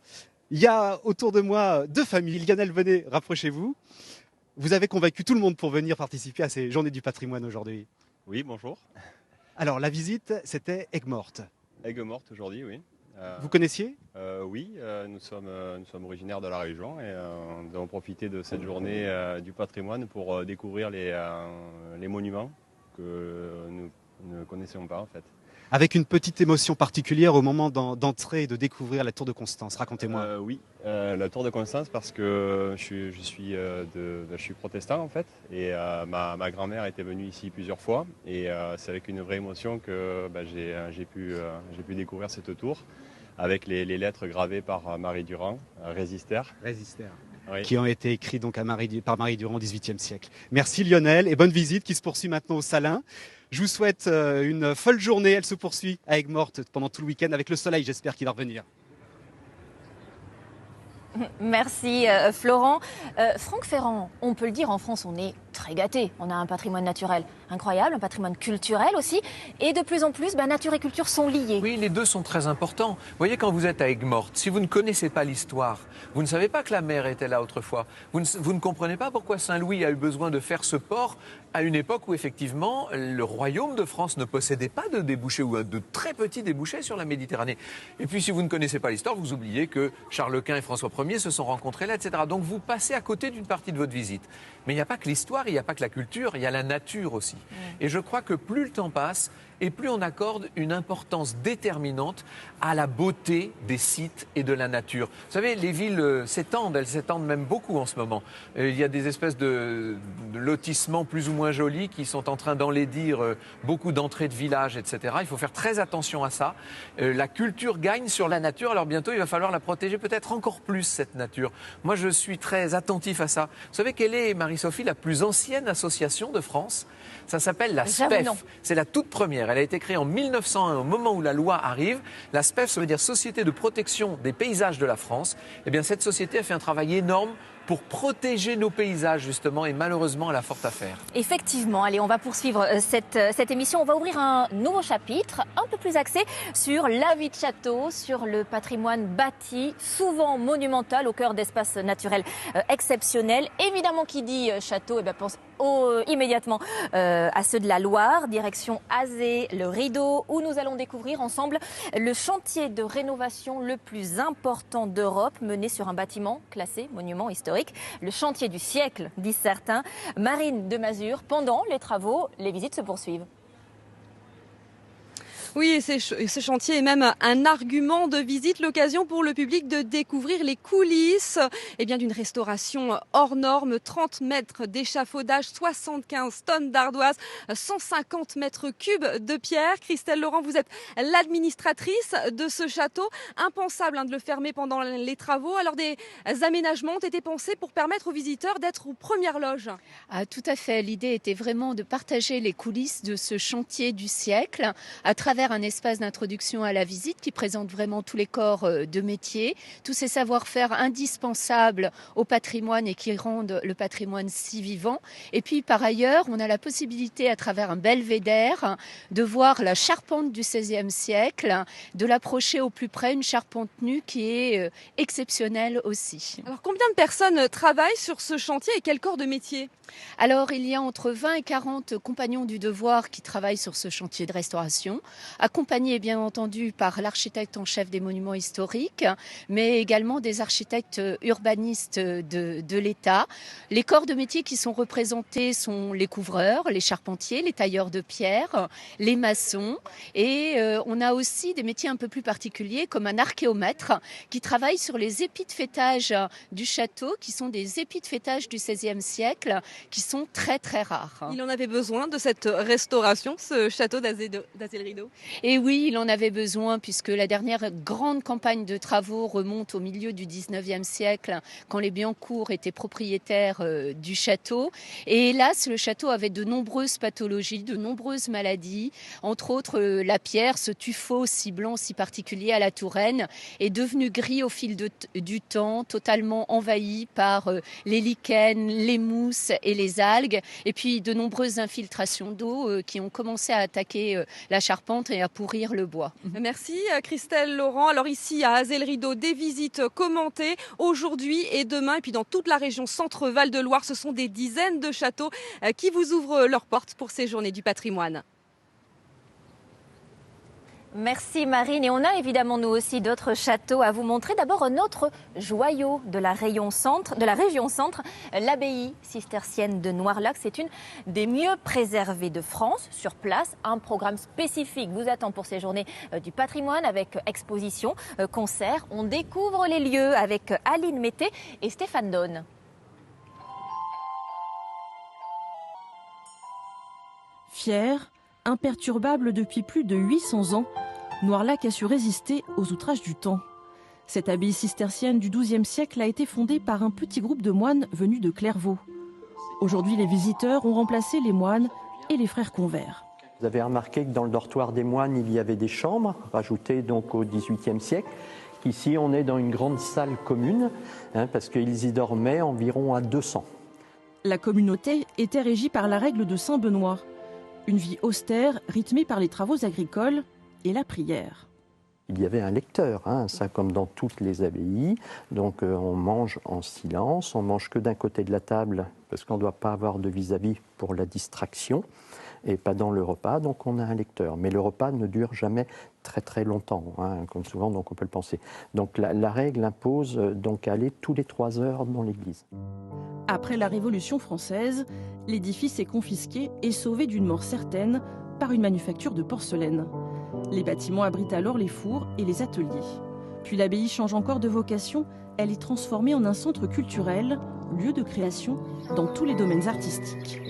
il y a autour de moi 2 familles. Lionel, venez, rapprochez-vous. Vous avez convaincu tout le monde pour venir participer à ces Journées du patrimoine aujourd'hui.
Oui, bonjour.
Alors, la visite, c'était Aigues-Mortes.
Aigues-Mortes aujourd'hui, oui.
Vous connaissiez
Oui, nous sommes originaires de la région et nous avons profité de cette journée du patrimoine pour découvrir les monuments que nous ne connaissions pas en fait.
Avec une petite émotion particulière au moment d'entrer et de découvrir la Tour de Constance. Racontez-moi.
Oui, la Tour de Constance parce que je suis protestant en fait et ma grand-mère était venue ici plusieurs fois et c'est avec une vraie émotion que j'ai pu découvrir cette tour avec les lettres gravées par Marie Durand, Résister.
Résister.
Oui.
Qui ont été écrits donc par Marie Durand au XVIIIe siècle. Merci Lionel et bonne visite qui se poursuit maintenant au Salin. Je vous souhaite une folle journée. Elle se poursuit à Aigues-Mortes pendant tout le week-end avec le soleil, j'espère qu'il va revenir.
Merci Florent. Franck Ferrand, on peut le dire, en France, on est très gâtés. On a un patrimoine naturel incroyable, un patrimoine culturel aussi. Et de plus en plus, nature et culture sont liés.
Oui, les deux sont très importants. Vous voyez, quand vous êtes à Aigues-Mortes, si vous ne connaissez pas l'histoire, vous ne savez pas que la mer était là autrefois. Vous ne comprenez pas pourquoi Saint-Louis a eu besoin de faire ce port à une époque où, effectivement, le royaume de France ne possédait pas de débouchés ou de très petits débouchés sur la Méditerranée. Et puis, si vous ne connaissez pas l'histoire, vous oubliez que Charles Quint et François Ier se sont rencontrés là, etc. Donc, vous passez à côté d'une partie de votre visite. Mais il n'y a pas que l'histoire, il n'y a pas que la culture, il y a la nature aussi. Et je crois que plus le temps passe, et plus on accorde une importance déterminante à la beauté des sites et de la nature. Vous savez, les villes s'étendent, elles s'étendent même beaucoup en ce moment. Il y a des espèces de lotissements plus ou moins jolis qui sont en train d'enlaidir beaucoup d'entrées de villages, etc. Il faut faire très attention à ça. La culture gagne sur la nature, alors bientôt il va falloir la protéger peut-être encore plus, cette nature. Moi je suis très attentif à ça. Vous savez quelle est, Marie-Sophie, la plus ancienne association de France ? Ça s'appelle la SPEF. C'est la toute première. Elle a été créée en 1901, au moment où la loi arrive. La SPEF, ça veut dire Société de protection des paysages de la France. Eh bien, cette société a fait un travail énorme pour protéger nos paysages, justement, et malheureusement, elle a fort à faire.
Effectivement, allez, on va poursuivre cette émission. On va ouvrir un nouveau chapitre, un peu plus axé sur la vie de château, sur le patrimoine bâti, souvent monumental, au cœur d'espaces naturels exceptionnels. Évidemment, qui dit château, pense immédiatement à ceux de la Loire, direction Azé, le Rideau, où nous allons découvrir ensemble le chantier de rénovation le plus important d'Europe, mené sur un bâtiment classé monument historique. Le chantier du siècle, disent certains. Marine de Mazure, pendant les travaux, les visites se poursuivent.
Oui, et ce chantier est même un argument de visite, l'occasion pour le public de découvrir les coulisses d'une restauration hors norme, 30 mètres d'échafaudage, 75 tonnes d'ardoise, 150 mètres cubes de pierre. Christelle Laurent, vous êtes l'administratrice de ce château. Impensable de le fermer pendant les travaux. Alors des aménagements ont été pensés pour permettre aux visiteurs d'être aux premières loges.
Ah, tout à fait. L'idée était vraiment de partager les coulisses de ce chantier du siècle à travers un espace d'introduction à la visite qui présente vraiment tous les corps de métier, tous ces savoir-faire indispensables au patrimoine et qui rendent le patrimoine si vivant. Et puis par ailleurs, on a la possibilité à travers un belvédère de voir la charpente du XVIe siècle, de l'approcher au plus près, une charpente nue qui est exceptionnelle aussi.
Alors combien de personnes travaillent sur ce chantier et quel corps de métier ?
Alors il y a entre 20 et 40 compagnons du devoir qui travaillent sur ce chantier de restauration, accompagnés bien entendu par l'architecte en chef des monuments historiques, mais également des architectes urbanistes de l'État. Les corps de métier qui sont représentés sont les couvreurs, les charpentiers, les tailleurs de pierre, les maçons, et on a aussi des métiers un peu plus particuliers comme un archéomètre qui travaille sur les épis de fêtage du château, qui sont des épis de fêtage du XVIe siècle, qui sont très très rares.
Il en avait besoin de cette restauration, ce château d'Azé-le-Rideau ?
Et oui, il en avait besoin puisque la dernière grande campagne de travaux remonte au milieu du 19e siècle quand les Biancourt étaient propriétaires du château. Et hélas, le château avait de nombreuses pathologies, de nombreuses maladies. Entre autres, la pierre, ce tuffeau si blanc, si particulier à la Touraine, est devenu gris au fil du temps, totalement envahi par les lichens, les mousses et les algues. Et puis de nombreuses infiltrations d'eau qui ont commencé à attaquer la charpente et à pourrir le bois.
Merci Christelle Laurent. Alors ici à Azel-Rideau, des visites commentées aujourd'hui et demain. Et puis dans toute la région Centre-Val de Loire, ce sont des dizaines de châteaux qui vous ouvrent leurs portes pour ces journées du patrimoine.
Merci Marine. Et on a évidemment nous aussi d'autres châteaux à vous montrer. D'abord un autre joyau de la région centre, l'abbaye cistercienne de Noirlac. C'est une des mieux préservées de France. Sur place, un programme spécifique vous attend pour ces journées du patrimoine avec exposition, concerts. On découvre les lieux avec Aline Mété et Stéphane Donne.
Fier, imperturbable depuis plus de 800 ans, Noirlac a su résister aux outrages du temps. Cette abbaye cistercienne du XIIe siècle a été fondée par un petit groupe de moines venus de Clairvaux. Aujourd'hui, les visiteurs ont remplacé les moines et les frères convers.
Vous avez remarqué que dans le dortoir des moines, il y avait des chambres, rajoutées donc au XVIIIe siècle. Ici, on est dans une grande salle commune, parce qu'ils y dormaient environ à 200.
La communauté était régie par la règle de Saint-Benoît. Une vie austère, rythmée par les travaux agricoles et la prière.
Il y avait un lecteur, ça comme dans toutes les abbayes. Donc on mange en silence, on mange que d'un côté de la table parce qu'on ne doit pas avoir de vis-à-vis pour la distraction et pas dans le repas, donc on a un lecteur. Mais le repas ne dure jamais très très longtemps, comme souvent donc on peut le penser. Donc la règle impose donc aller tous les 3 heures dans l'église.
Après la Révolution française, l'édifice est confisqué et sauvé d'une mort certaine par une manufacture de porcelaine. Les bâtiments abritent alors les fours et les ateliers. Puis l'abbaye change encore de vocation, elle est transformée en un centre culturel, lieu de création dans tous les domaines artistiques.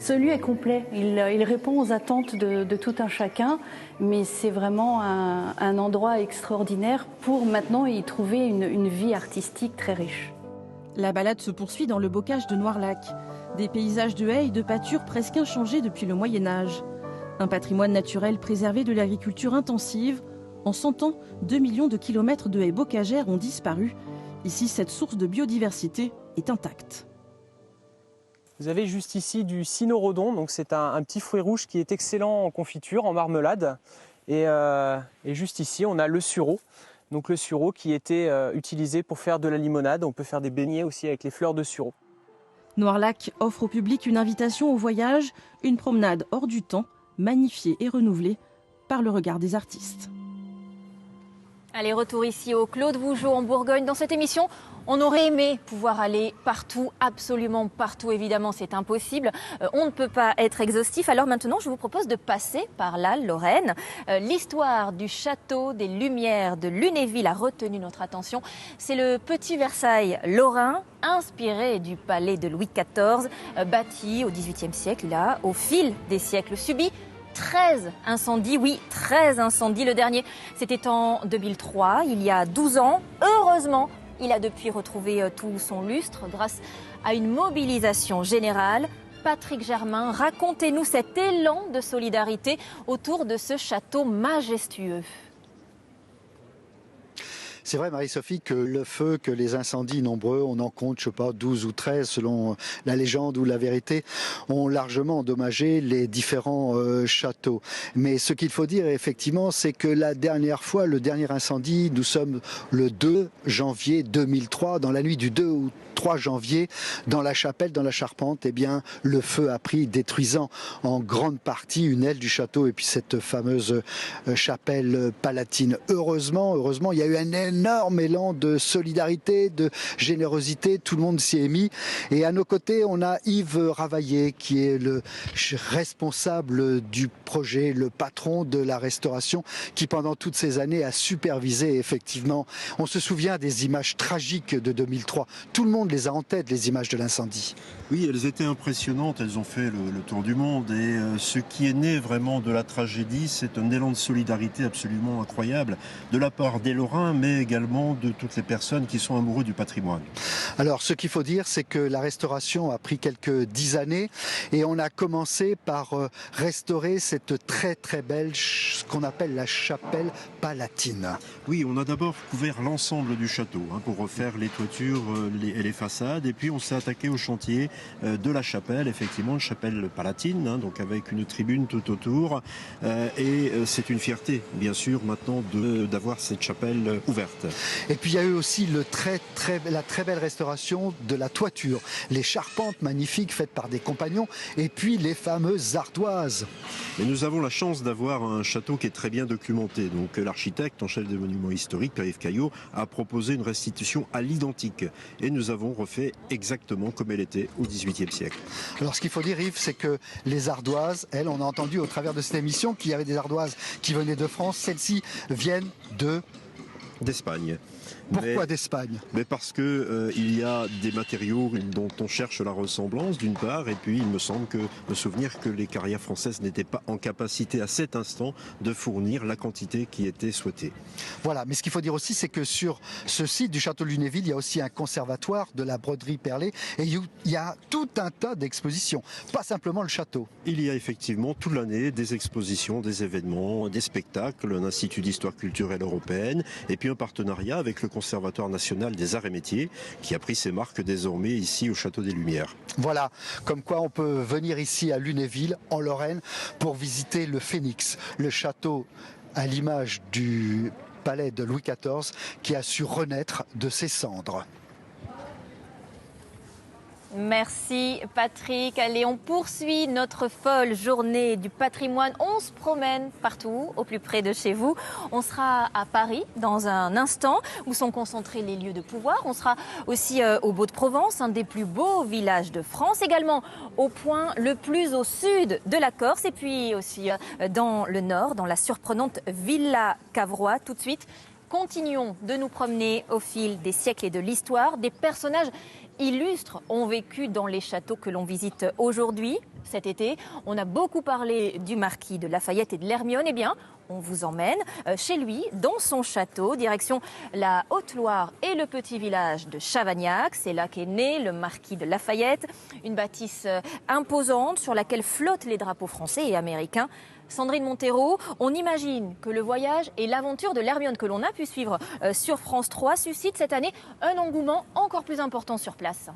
Ce lieu est complet, il répond aux attentes de tout un chacun, mais c'est vraiment un endroit extraordinaire pour maintenant y trouver une vie artistique très riche.
La balade se poursuit dans le bocage de Noirlac. Des paysages de haies et de pâtures presque inchangés depuis le Moyen-Âge. Un patrimoine naturel préservé de l'agriculture intensive. En 100 ans, 2 millions de kilomètres de haies bocagères ont disparu. Ici, cette source de biodiversité est intacte.
Vous avez juste ici du cynorrhodon, donc c'est un petit fruit rouge qui est excellent en confiture, en marmelade. Et juste ici, on a le sureau. Donc le sureau qui était utilisé pour faire de la limonade. On peut faire des beignets aussi avec les fleurs de sureau.
Noirlac offre au public une invitation au voyage, une promenade hors du temps, magnifiée et renouvelée par le regard des artistes.
Allez, retour ici au Claude Vougeot en Bourgogne. Dans cette émission, on aurait aimé pouvoir aller partout, absolument partout. Évidemment, c'est impossible. On ne peut pas être exhaustif. Alors maintenant, je vous propose de passer par la Lorraine. L'histoire du château des Lumières de Lunéville a retenu notre attention. C'est le petit Versailles lorrain, inspiré du palais de Louis XIV, bâti au XVIIIe siècle. Il a, au fil des siècles, subi 13 incendies, oui, 13 incendies. Le dernier, c'était en 2003, il y a 12 ans. Heureusement, il a depuis retrouvé tout son lustre grâce à une mobilisation générale. Patrick Germain, racontez-nous cet élan de solidarité autour de ce château majestueux.
C'est vrai, Marie-Sophie, que le feu, que les incendies nombreux, on en compte, je sais pas, 12 ou 13 selon la légende ou la vérité, ont largement endommagé les différents châteaux. Mais ce qu'il faut dire, effectivement, c'est que la dernière fois, le dernier incendie, nous sommes le 2 janvier 2003, dans la nuit du 2 ou 3 janvier, dans la chapelle, dans la charpente, eh bien, le feu a pris, détruisant en grande partie une aile du château et puis cette fameuse chapelle palatine. Heureusement, il y a eu un énorme élan de solidarité, de générosité. Tout le monde s'y est mis. Et à nos côtés, on a Yves Ravaillé, qui est le responsable du projet, le patron de la restauration, qui pendant toutes ces années a supervisé effectivement. On se souvient des images tragiques de 2003. Tout le monde les a en tête, les images de l'incendie.
Oui, elles étaient impressionnantes, elles ont fait le tour du monde et ce qui est né vraiment de la tragédie, c'est un élan de solidarité absolument incroyable de la part des Lorrains, mais également de toutes les personnes qui sont amoureux du patrimoine.
Alors, ce qu'il faut dire, c'est que la restauration a pris quelques 10 années et on a commencé par restaurer cette très très belle, ce qu'on appelle la chapelle palatine.
Oui, on a d'abord couvert l'ensemble du château pour refaire les toitures et les façades, et puis on s'est attaqué au chantier de la chapelle, effectivement, une chapelle palatine, donc avec une tribune tout autour, et c'est une fierté, bien sûr, maintenant d'avoir cette chapelle ouverte.
Et puis il y a eu aussi la très belle restauration de la toiture, les charpentes magnifiques faites par des compagnons, et puis les fameuses ardoises.
Mais nous avons la chance d'avoir un château qui est très bien documenté, donc l'architecte en chef des monuments historiques, Pierre-Yves Caillot, a proposé une restitution à l'identique, et nous avons refait exactement comme elle était au XVIIIe siècle.
Alors ce qu'il faut dire, Yves, c'est que les ardoises, elles, on a entendu au travers de cette émission qu'il y avait des ardoises qui venaient de France, celles-ci viennent
d'Espagne.
Pourquoi d'Espagne?
Mais parce que il y a des matériaux dont on cherche la ressemblance d'une part, et puis il me semble me souvenir que les carrières françaises n'étaient pas en capacité à cet instant de fournir la quantité qui était souhaitée.
Voilà, mais ce qu'il faut dire aussi, c'est que sur ce site du château de Lunéville, il y a aussi un conservatoire de la broderie perlée, et il y a tout un tas d'expositions, pas simplement le château.
Il y a effectivement toute l'année des expositions, des événements, des spectacles, un institut d'histoire culturelle européenne, et puis un partenariat avec le Conservatoire national des arts et métiers qui a pris ses marques désormais ici au Château des Lumières.
Voilà, comme quoi on peut venir ici à Lunéville, en Lorraine, pour visiter le Phénix, le château à l'image du palais de Louis XIV qui a su renaître de ses cendres.
Merci Patrick. Allez, on poursuit notre folle journée du patrimoine. On se promène partout, au plus près de chez vous. On sera à Paris dans un instant, où sont concentrés les lieux de pouvoir. On sera aussi au Beau-de-Provence, un des plus beaux villages de France. Également au point le plus au sud de la Corse. Et puis aussi dans le nord, dans la surprenante Villa Cavrois. Tout de suite, continuons de nous promener au fil des siècles et de l'histoire. Des personnages illustres ont vécu dans les châteaux que l'on visite aujourd'hui. Cet été, on a beaucoup parlé du marquis de Lafayette et de l'Hermione. Eh bien, on vous emmène chez lui, dans son château, direction la Haute-Loire et le petit village de Chavagnac. C'est là qu'est né le marquis de Lafayette, une bâtisse imposante sur laquelle flottent les drapeaux français et américains. Sandrine Montero, on imagine que le voyage et l'aventure de l'Hermione que l'on a pu suivre sur France 3 suscitent cette année un engouement encore plus important sur place.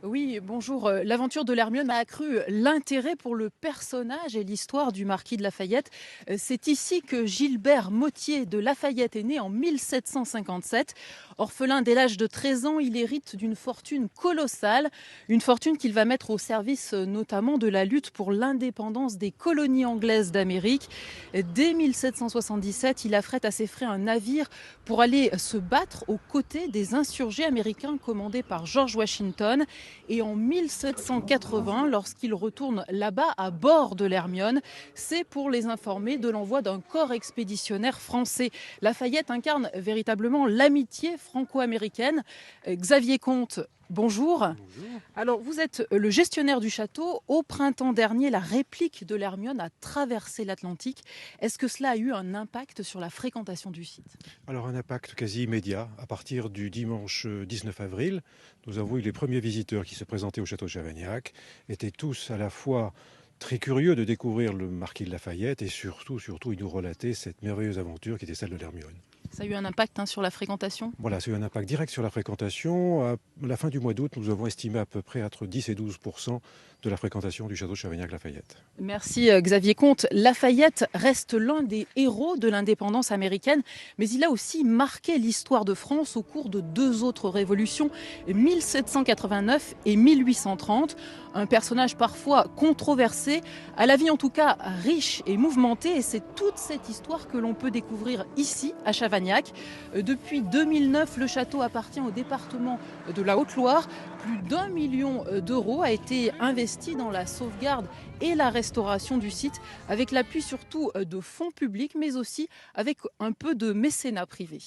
Oui, bonjour. L'aventure de l'Hermione a accru l'intérêt pour le personnage et l'histoire du marquis de Lafayette. C'est ici que Gilbert Mottier de Lafayette est né en 1757. Orphelin dès l'âge de 13 ans, il hérite d'une fortune colossale, une fortune qu'il va mettre au service notamment de la lutte pour l'indépendance des colonies anglaises d'Amérique. Dès 1777, il affrète à ses frais un navire pour aller se battre aux côtés des insurgés américains commandés par George Washington. Et en 1780, lorsqu'il retourne là-bas à bord de l'Hermione, c'est pour les informer de l'envoi d'un corps expéditionnaire français. Lafayette incarne véritablement l'amitié franco-américaine. Xavier Comte, bonjour.
Bonjour.
Alors, vous êtes le gestionnaire du château. Au printemps dernier, la réplique de l'Hermione a traversé l'Atlantique. Est-ce que cela a eu un impact sur la fréquentation du site?
Alors, un impact quasi immédiat. À partir du dimanche 19 avril, nous avons eu les premiers visiteurs qui se présentaient au château de Chavagnac, étaient tous à la fois très curieux de découvrir le marquis de Lafayette et surtout, ils nous relataient cette merveilleuse aventure qui était celle de l'Hermione.
Ça a eu un impact sur la fréquentation?
Voilà, c'est eu un impact direct sur la fréquentation. À la fin du mois d'août, nous avons estimé à peu près entre 10 et 12% de la fréquentation du château de Chavagnac-Lafayette.
Merci Xavier Comte. Lafayette reste l'un des héros de l'indépendance américaine, mais il a aussi marqué l'histoire de France au cours de 2 autres révolutions, 1789 et 1830. Un personnage parfois controversé, à la vie en tout cas riche et mouvementée, et c'est toute cette histoire que l'on peut découvrir ici à Chavagnac. Depuis 2009, le château appartient au département de la Haute-Loire. Plus d'1 million d'euros a été investi dans la sauvegarde et la restauration du site, avec l'appui surtout de fonds publics, mais aussi avec un peu de mécénat privé.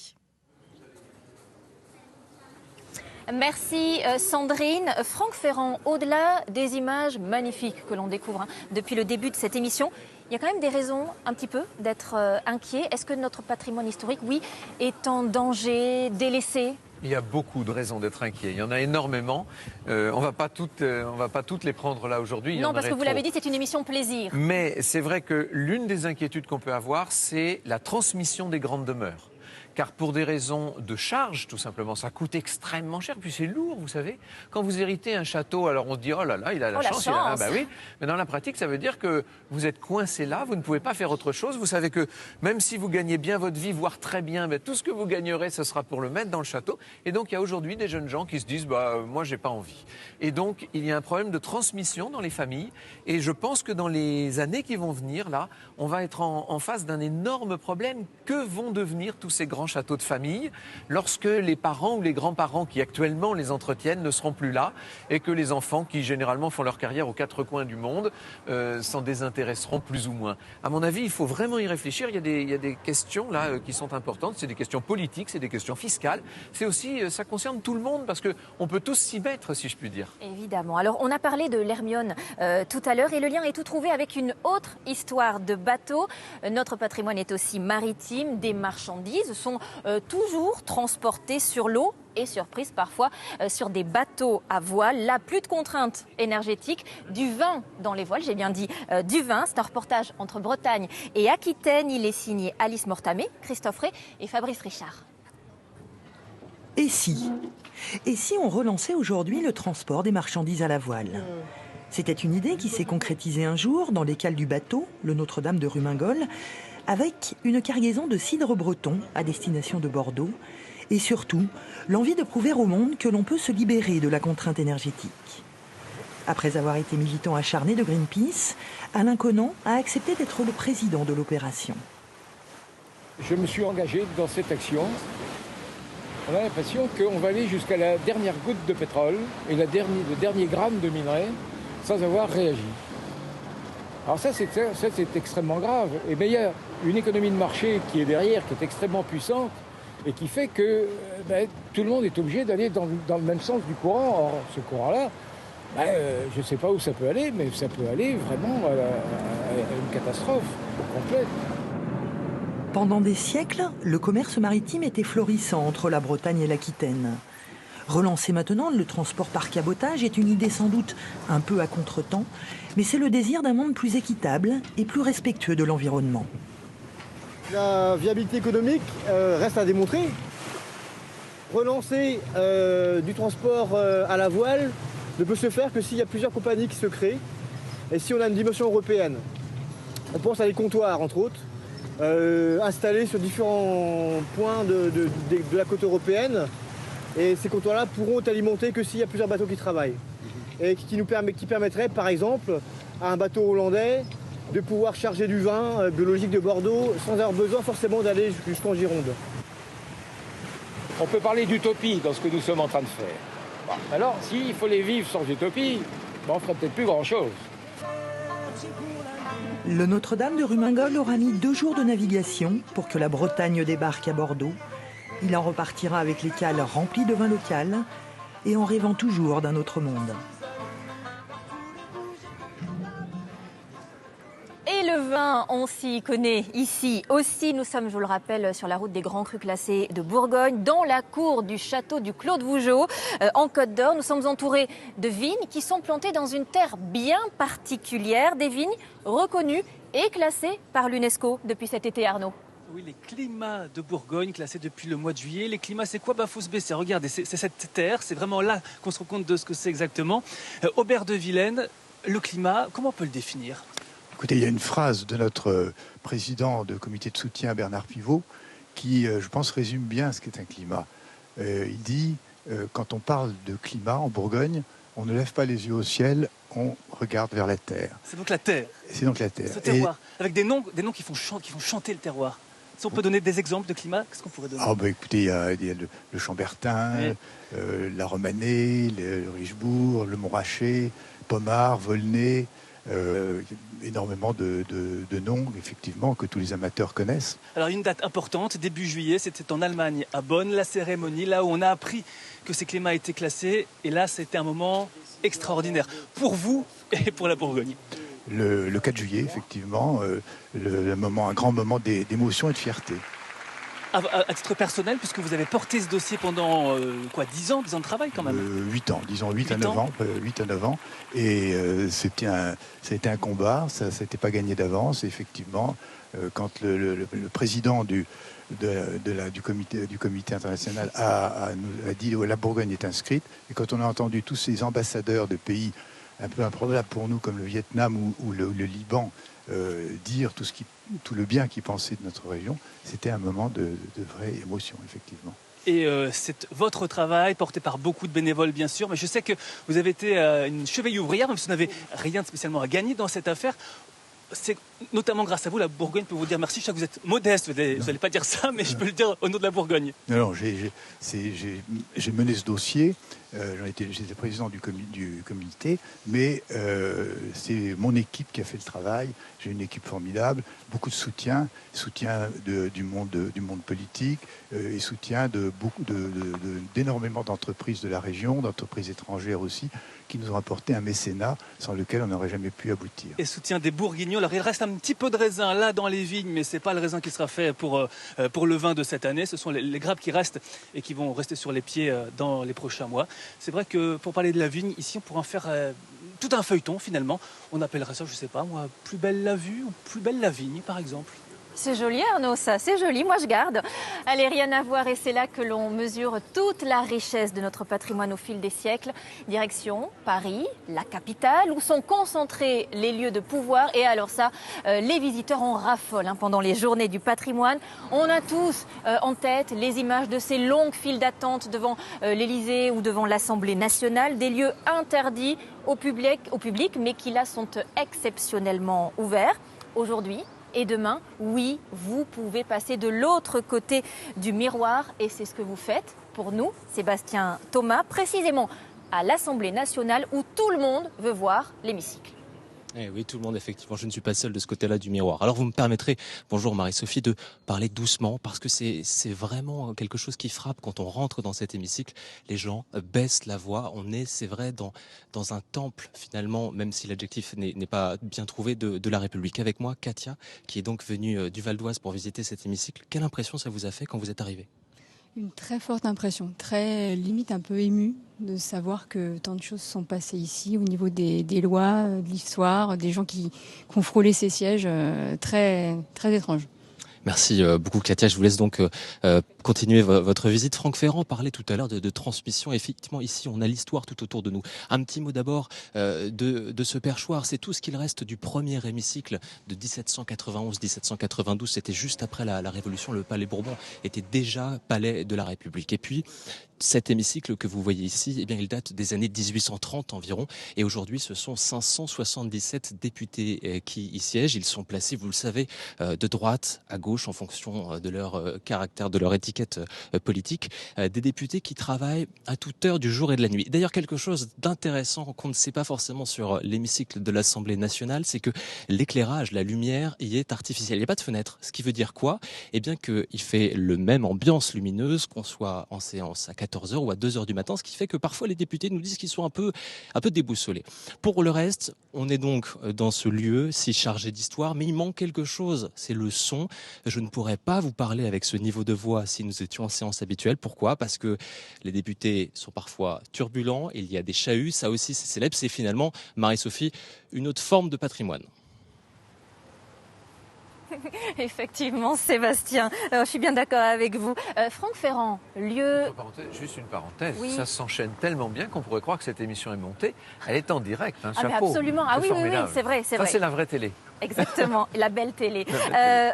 Merci Sandrine. Franck Ferrand, au-delà des images magnifiques que l'on découvre depuis le début de cette émission, il y a quand même des raisons un petit peu d'être inquiet. Est-ce que notre patrimoine historique, oui, est en danger, délaissé ?
Il y a beaucoup de raisons d'être inquiet. Il y en a énormément. On va pas toutes les prendre là aujourd'hui.
Non, parce que vous l'avez dit, c'est une émission plaisir.
Mais c'est vrai que l'une des inquiétudes qu'on peut avoir, c'est la transmission des grandes demeures. Car pour des raisons de charge, tout simplement, ça coûte extrêmement cher. Puis c'est lourd, vous savez. Quand vous héritez un château, alors on se dit, oh là là, il a la chance. Bah oui. Mais dans la pratique, ça veut dire que vous êtes coincé là, vous ne pouvez pas faire autre chose. Vous savez que même si vous gagnez bien votre vie, voire très bien, mais tout ce que vous gagnerez, ce sera pour le mettre dans le château. Et donc, il y a aujourd'hui des jeunes gens qui se disent, moi, j'ai pas envie. Et donc, il y a un problème de transmission dans les familles. Et je pense que dans les années qui vont venir, là, on va être en face d'un énorme problème. Que vont devenir tous ces grands châteaux de famille lorsque les parents ou les grands-parents qui actuellement les entretiennent ne seront plus là et que les enfants qui généralement font leur carrière aux 4 coins du monde s'en désintéresseront plus ou moins. À mon avis, il faut vraiment y réfléchir. Il y a des questions là qui sont importantes. C'est des questions politiques, c'est des questions fiscales. C'est aussi, ça concerne tout le monde parce qu'on peut tous s'y mettre, si je puis dire.
Évidemment. Alors, on a parlé de l'Hermione tout à l'heure et le lien est tout trouvé avec une autre histoire de bateau. Notre patrimoine est aussi maritime. Des marchandises sont toujours transportées sur l'eau et surprise parfois sur des bateaux à voile. Là, plus de contraintes énergétiques, du vin dans les voiles, j'ai bien dit du vin. C'est un reportage entre Bretagne et Aquitaine. Il est signé Alice Mortamé, Christophe Rey et Fabrice Richard.
Et si on relançait aujourd'hui le transport des marchandises à la voile ? C'était une idée qui s'est concrétisée un jour dans les cales du bateau, le Notre-Dame de Rumingol, avec une cargaison de cidre breton à destination de Bordeaux et surtout l'envie de prouver au monde que l'on peut se libérer de la contrainte énergétique. Après avoir été militant acharné de Greenpeace, Alain Conan a accepté d'être le président de l'opération.
Je me suis engagé dans cette action. On a l'impression qu'on va aller jusqu'à la dernière goutte de pétrole et le dernier gramme de minerai sans avoir réagi. Alors ça, c'est extrêmement grave. Et bien, il y a une économie de marché qui est derrière, qui est extrêmement puissante et qui fait que tout le monde est obligé d'aller dans le même sens du courant. Or, ce courant-là, je ne sais pas où ça peut aller, mais ça peut aller vraiment à une catastrophe complète.
Pendant des siècles, le commerce maritime était florissant entre la Bretagne et l'Aquitaine. Relancer maintenant le transport par cabotage est une idée sans doute un peu à contretemps, mais c'est le désir d'un monde plus équitable et plus respectueux de l'environnement.
La viabilité économique reste à démontrer. Relancer du transport à la voile ne peut se faire que s'il y a plusieurs compagnies qui se créent et si on a une dimension européenne. On pense à des comptoirs, entre autres, installés sur différents points de la côte européenne. Et ces comptoirs-là pourront être alimentés que s'il y a plusieurs bateaux qui travaillent. Et qui permettraient, par exemple, à un bateau hollandais de pouvoir charger du vin biologique de Bordeaux sans avoir besoin forcément d'aller jusqu'en Gironde.
On peut parler d'utopie dans ce que nous sommes en train de faire. Bon, alors, s'il faut les vivre sans utopie, on ne ferait peut-être plus grand-chose.
Le Notre-Dame de Rumingol aura mis 2 jours de navigation pour que la Bretagne débarque à Bordeaux. Il en repartira avec les cales remplies de vin local et en rêvant toujours d'un autre monde.
Et le vin, on s'y connaît ici aussi. Nous sommes, je vous le rappelle, sur la route des Grands Crus classés de Bourgogne, dans la cour du château du Clos de Vougeot, en Côte d'Or. Nous sommes entourés de vignes qui sont plantées dans une terre bien particulière, des vignes reconnues et classées par l'UNESCO depuis cet été, Arnaud.
Oui, les climats de Bourgogne classés depuis le mois de juillet. Les climats, c'est quoi? Faut se baisser. Regardez, c'est cette terre. C'est vraiment là qu'on se rend compte de ce que c'est exactement. Aubert de Vilaine, le climat, comment on peut le définir?
Écoutez, il y a une phrase de notre président de comité de soutien, Bernard Pivot, qui, je pense, résume bien ce qu'est un climat. Il dit, quand on parle de climat en Bourgogne, on ne lève pas les yeux au ciel, on regarde vers la terre.
C'est donc la terre.
C'est donc la terre.
Ce terroir, avec des noms qui font chanter le terroir. Si on peut donner des exemples de climat, qu'est-ce qu'on pourrait donner?
Écoutez, il y a le Chambertin, oui. La Romanée, le Richebourg, le Montrachet, Pommard, Volnay, énormément de noms, effectivement, que tous les amateurs connaissent.
Alors, une date importante, début juillet, c'était en Allemagne, à Bonn, la cérémonie, là où on a appris que ces climats étaient classés. Et là, c'était un moment extraordinaire pour vous et pour la Bourgogne.
Le 4 juillet, effectivement, un grand moment d'émotion et de fierté.
À titre personnel, puisque vous avez porté ce dossier pendant 10 ans de travail quand même?
8 ans, disons 8 à 9 ans. Et ça a été un combat, ça n'était pas gagné d'avance. Effectivement, quand le président du comité international a dit que la Bourgogne est inscrite, et quand on a entendu tous ces ambassadeurs de pays un peu improbables pour nous, comme le Vietnam ou le Liban, dire tout le bien qu'ils pensaient de notre région, c'était un moment de vraie émotion, effectivement.
Et c'est votre travail, porté par beaucoup de bénévoles, bien sûr, mais je sais que vous avez été une cheville ouvrière, même si vous n'avez rien de spécialement à gagner dans cette affaire. C'est notamment grâce à vous, la Bourgogne peut vous dire merci. Je sais que vous êtes modeste, vous n'allez pas dire ça, mais je peux le dire au nom de la Bourgogne.
Non, j'ai mené ce dossier, j'étais président du comité, mais c'est mon équipe qui a fait le travail. J'ai une équipe formidable, beaucoup de soutien du monde politique et soutien d'énormément d'entreprises de la région, d'entreprises étrangères aussi, qui nous ont apporté un mécénat sans lequel on n'aurait jamais pu aboutir.
Et soutien des Bourguignons. Alors il reste un petit peu de raisin là dans les vignes, mais c'est pas le raisin qui sera fait pour le vin de cette année. Ce sont les grappes qui restent et qui vont rester sur les pieds dans les prochains mois. C'est vrai que pour parler de la vigne, ici on pourra en faire tout un feuilleton finalement. On appellerait ça, je sais pas moi, plus belle la vue ou plus belle la vigne par exemple.
C'est joli Arnaud, ça, c'est joli, moi je garde. Allez, rien à voir et c'est là que l'on mesure toute la richesse de notre patrimoine au fil des siècles. Direction Paris, la capitale, où sont concentrés les lieux de pouvoir. Et alors ça, les visiteurs en raffolent pendant les journées du patrimoine. On a tous en tête les images de ces longues files d'attente devant l'Élysée ou devant l'Assemblée nationale, des lieux interdits au public, mais qui là sont exceptionnellement ouverts. Aujourd'hui, et demain, oui, vous pouvez passer de l'autre côté du miroir et c'est ce que vous faites pour nous, Sébastien Thomas, précisément à l'Assemblée nationale où tout le monde veut voir l'hémicycle.
Eh oui, tout le monde, effectivement. Je ne suis pas seul de ce côté-là du miroir. Alors, vous me permettrez, bonjour Marie-Sophie, de parler doucement parce que c'est vraiment quelque chose qui frappe quand on rentre dans cet hémicycle. Les gens baissent la voix. On est, c'est vrai, dans un temple, finalement, même si l'adjectif n'est pas bien trouvé, de la République. Avec moi, Katia, qui est donc venue du Val d'Oise pour visiter cet hémicycle. Quelle impression ça vous a fait quand vous êtes arrivée ?
Une très forte impression, très limite un peu émue de savoir que tant de choses sont passées ici au niveau des lois, de l'histoire, des gens qui ont frôlé ces sièges, très, très étrange.
Merci beaucoup Katia, je vous laisse donc continuer votre visite. Franck Ferrand parlait tout à l'heure de transmission. Effectivement, ici on a l'histoire tout autour de nous. Un petit mot d'abord de ce perchoir, c'est tout ce qu'il reste du premier hémicycle de 1791-1792. C'était juste après la Révolution, le Palais Bourbon était déjà palais de la République. Et puis cet hémicycle que vous voyez ici, eh bien, il date des années 1830 environ. Et aujourd'hui, ce sont 577 députés qui y siègent. Ils sont placés, vous le savez, de droite à gauche en fonction de leur caractère, de leur étiquette politique. Des députés qui travaillent à toute heure du jour et de la nuit. D'ailleurs, quelque chose d'intéressant qu'on ne sait pas forcément sur l'hémicycle de l'Assemblée nationale, c'est que l'éclairage, la lumière y est artificielle. Il n'y a pas de fenêtre. Ce qui veut dire quoi ? Eh bien, qu'il fait le même ambiance lumineuse qu'on soit en séance à 14h ou à 2h du matin, ce qui fait que parfois les députés nous disent qu'ils sont un peu déboussolés. Pour le reste, on est donc dans ce lieu si chargé d'histoire, mais il manque quelque chose, c'est le son. Je ne pourrais pas vous parler avec ce niveau de voix si nous étions en séance habituelle. Pourquoi ? Parce que les députés sont parfois turbulents, il y a des chahuts, ça aussi c'est célèbre, c'est finalement, Marie-Sophie, une autre forme de patrimoine.
Effectivement, Sébastien, je suis bien d'accord avec vous. Franck Ferrand, lieu...
Juste une parenthèse,
Oui.
ça s'enchaîne tellement bien qu'on pourrait croire que cette émission est montée. Elle est en direct, hein,
Ah mais
chapeau.
absolument, ah oui, c'est vrai, c'est
Ça,
vrai.
c'est la vraie télé.
Exactement, la belle télé.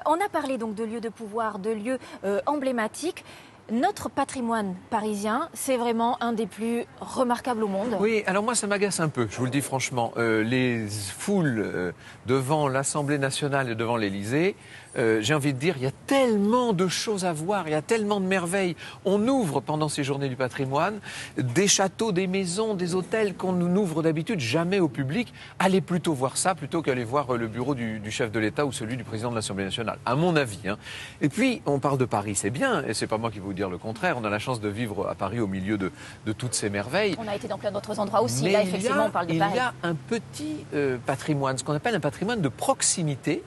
On a parlé donc de lieux de pouvoir, de lieux emblématiques. Notre patrimoine parisien, c'est vraiment un des plus remarquables au monde.
Oui, alors moi ça m'agace un peu, je vous le dis franchement. Les foules devant l'Assemblée nationale et devant l'Élysée, j'ai envie de dire, il y a tellement de choses à voir, il y a tellement de merveilles. On ouvre pendant ces journées du patrimoine des châteaux, des maisons, des hôtels qu'on n'ouvre d'habitude jamais au public. Allez plutôt voir ça plutôt qu'aller voir le bureau du chef de l'État ou celui du président de l'Assemblée nationale, à mon avis. Hein. Et puis, on parle de Paris, c'est bien, et c'est pas moi qui vais vous dire le contraire. On a la chance de vivre à Paris au milieu de toutes ces merveilles.
On a été dans plein d'autres endroits aussi.
Mais
là, effectivement, on parle de Paris.
Il y a un petit patrimoine, ce qu'on appelle un patrimoine de proximité,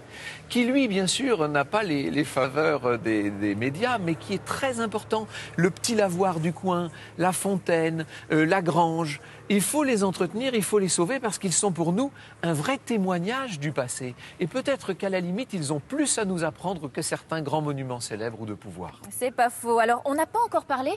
qui lui, bien sûr, n'a pas les faveurs des médias, mais qui est très important. Le petit lavoir du coin, la fontaine, la grange. Il faut les entretenir, il faut les sauver parce qu'ils sont pour nous un vrai témoignage du passé. Et peut-être qu'à la limite, ils ont plus à nous apprendre que certains grands monuments célèbres ou de pouvoir.
C'est pas faux. Alors, on n'a pas encore parlé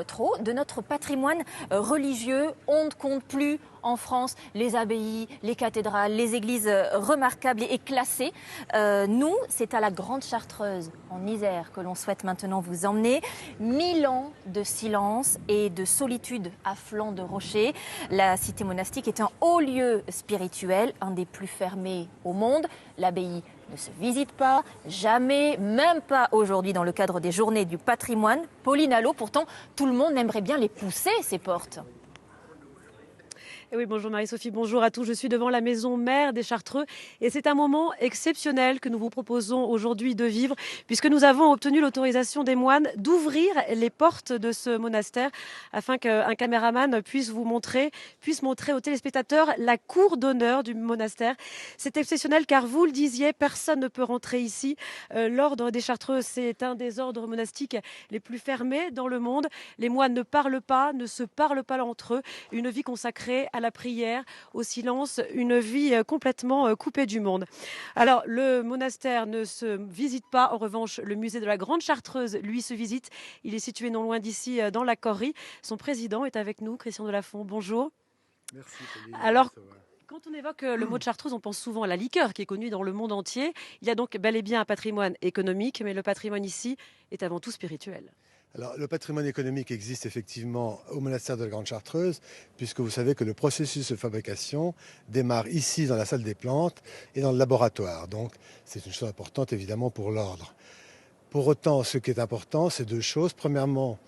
trop de notre patrimoine religieux. On ne compte plus en France les abbayes, les cathédrales, les églises remarquables et classées. Nous, c'est à la Grande Chartreuse, en Isère, que l'on souhaite maintenant vous emmener. 1000 ans de silence et de solitude à flanc de rocher. La cité monastique est un haut lieu spirituel, un des plus fermés au monde. L'abbaye ne se visite pas, jamais, même pas aujourd'hui dans le cadre des journées du patrimoine. Pauline Allot, pourtant, tout le monde aimerait bien les pousser, ces portes.
Et oui, bonjour Marie-Sophie, bonjour à tous. Je suis devant la maison mère des Chartreux et c'est un moment exceptionnel que nous vous proposons aujourd'hui de vivre puisque nous avons obtenu l'autorisation des moines d'ouvrir les portes de ce monastère afin qu'un caméraman puisse montrer aux téléspectateurs la cour d'honneur du monastère. C'est exceptionnel car vous le disiez, personne ne peut rentrer ici. L'ordre des Chartreux, c'est un des ordres monastiques les plus fermés dans le monde. Les moines ne parlent pas, ne se parlent pas entre eux. Une vie consacrée à la prière, au silence, une vie complètement coupée du monde. Alors, le monastère ne se visite pas. En revanche, le musée de la Grande Chartreuse, lui, se visite. Il est situé non loin d'ici, dans la Corrie. Son président est avec nous, Christian Delafont. Bonjour.
Merci, Pauline.
Alors, quand on évoque le mot de Chartreuse, on pense souvent à la liqueur qui est connue dans le monde entier. Il y a donc bel et bien un patrimoine économique, mais le patrimoine ici est avant tout spirituel.
Alors, le patrimoine économique existe effectivement au monastère de la Grande Chartreuse, puisque vous savez que le processus de fabrication démarre ici dans la salle des plantes et dans le laboratoire. Donc, c'est une chose importante évidemment pour l'ordre. Pour autant, ce qui est important, c'est deux choses. Premièrement,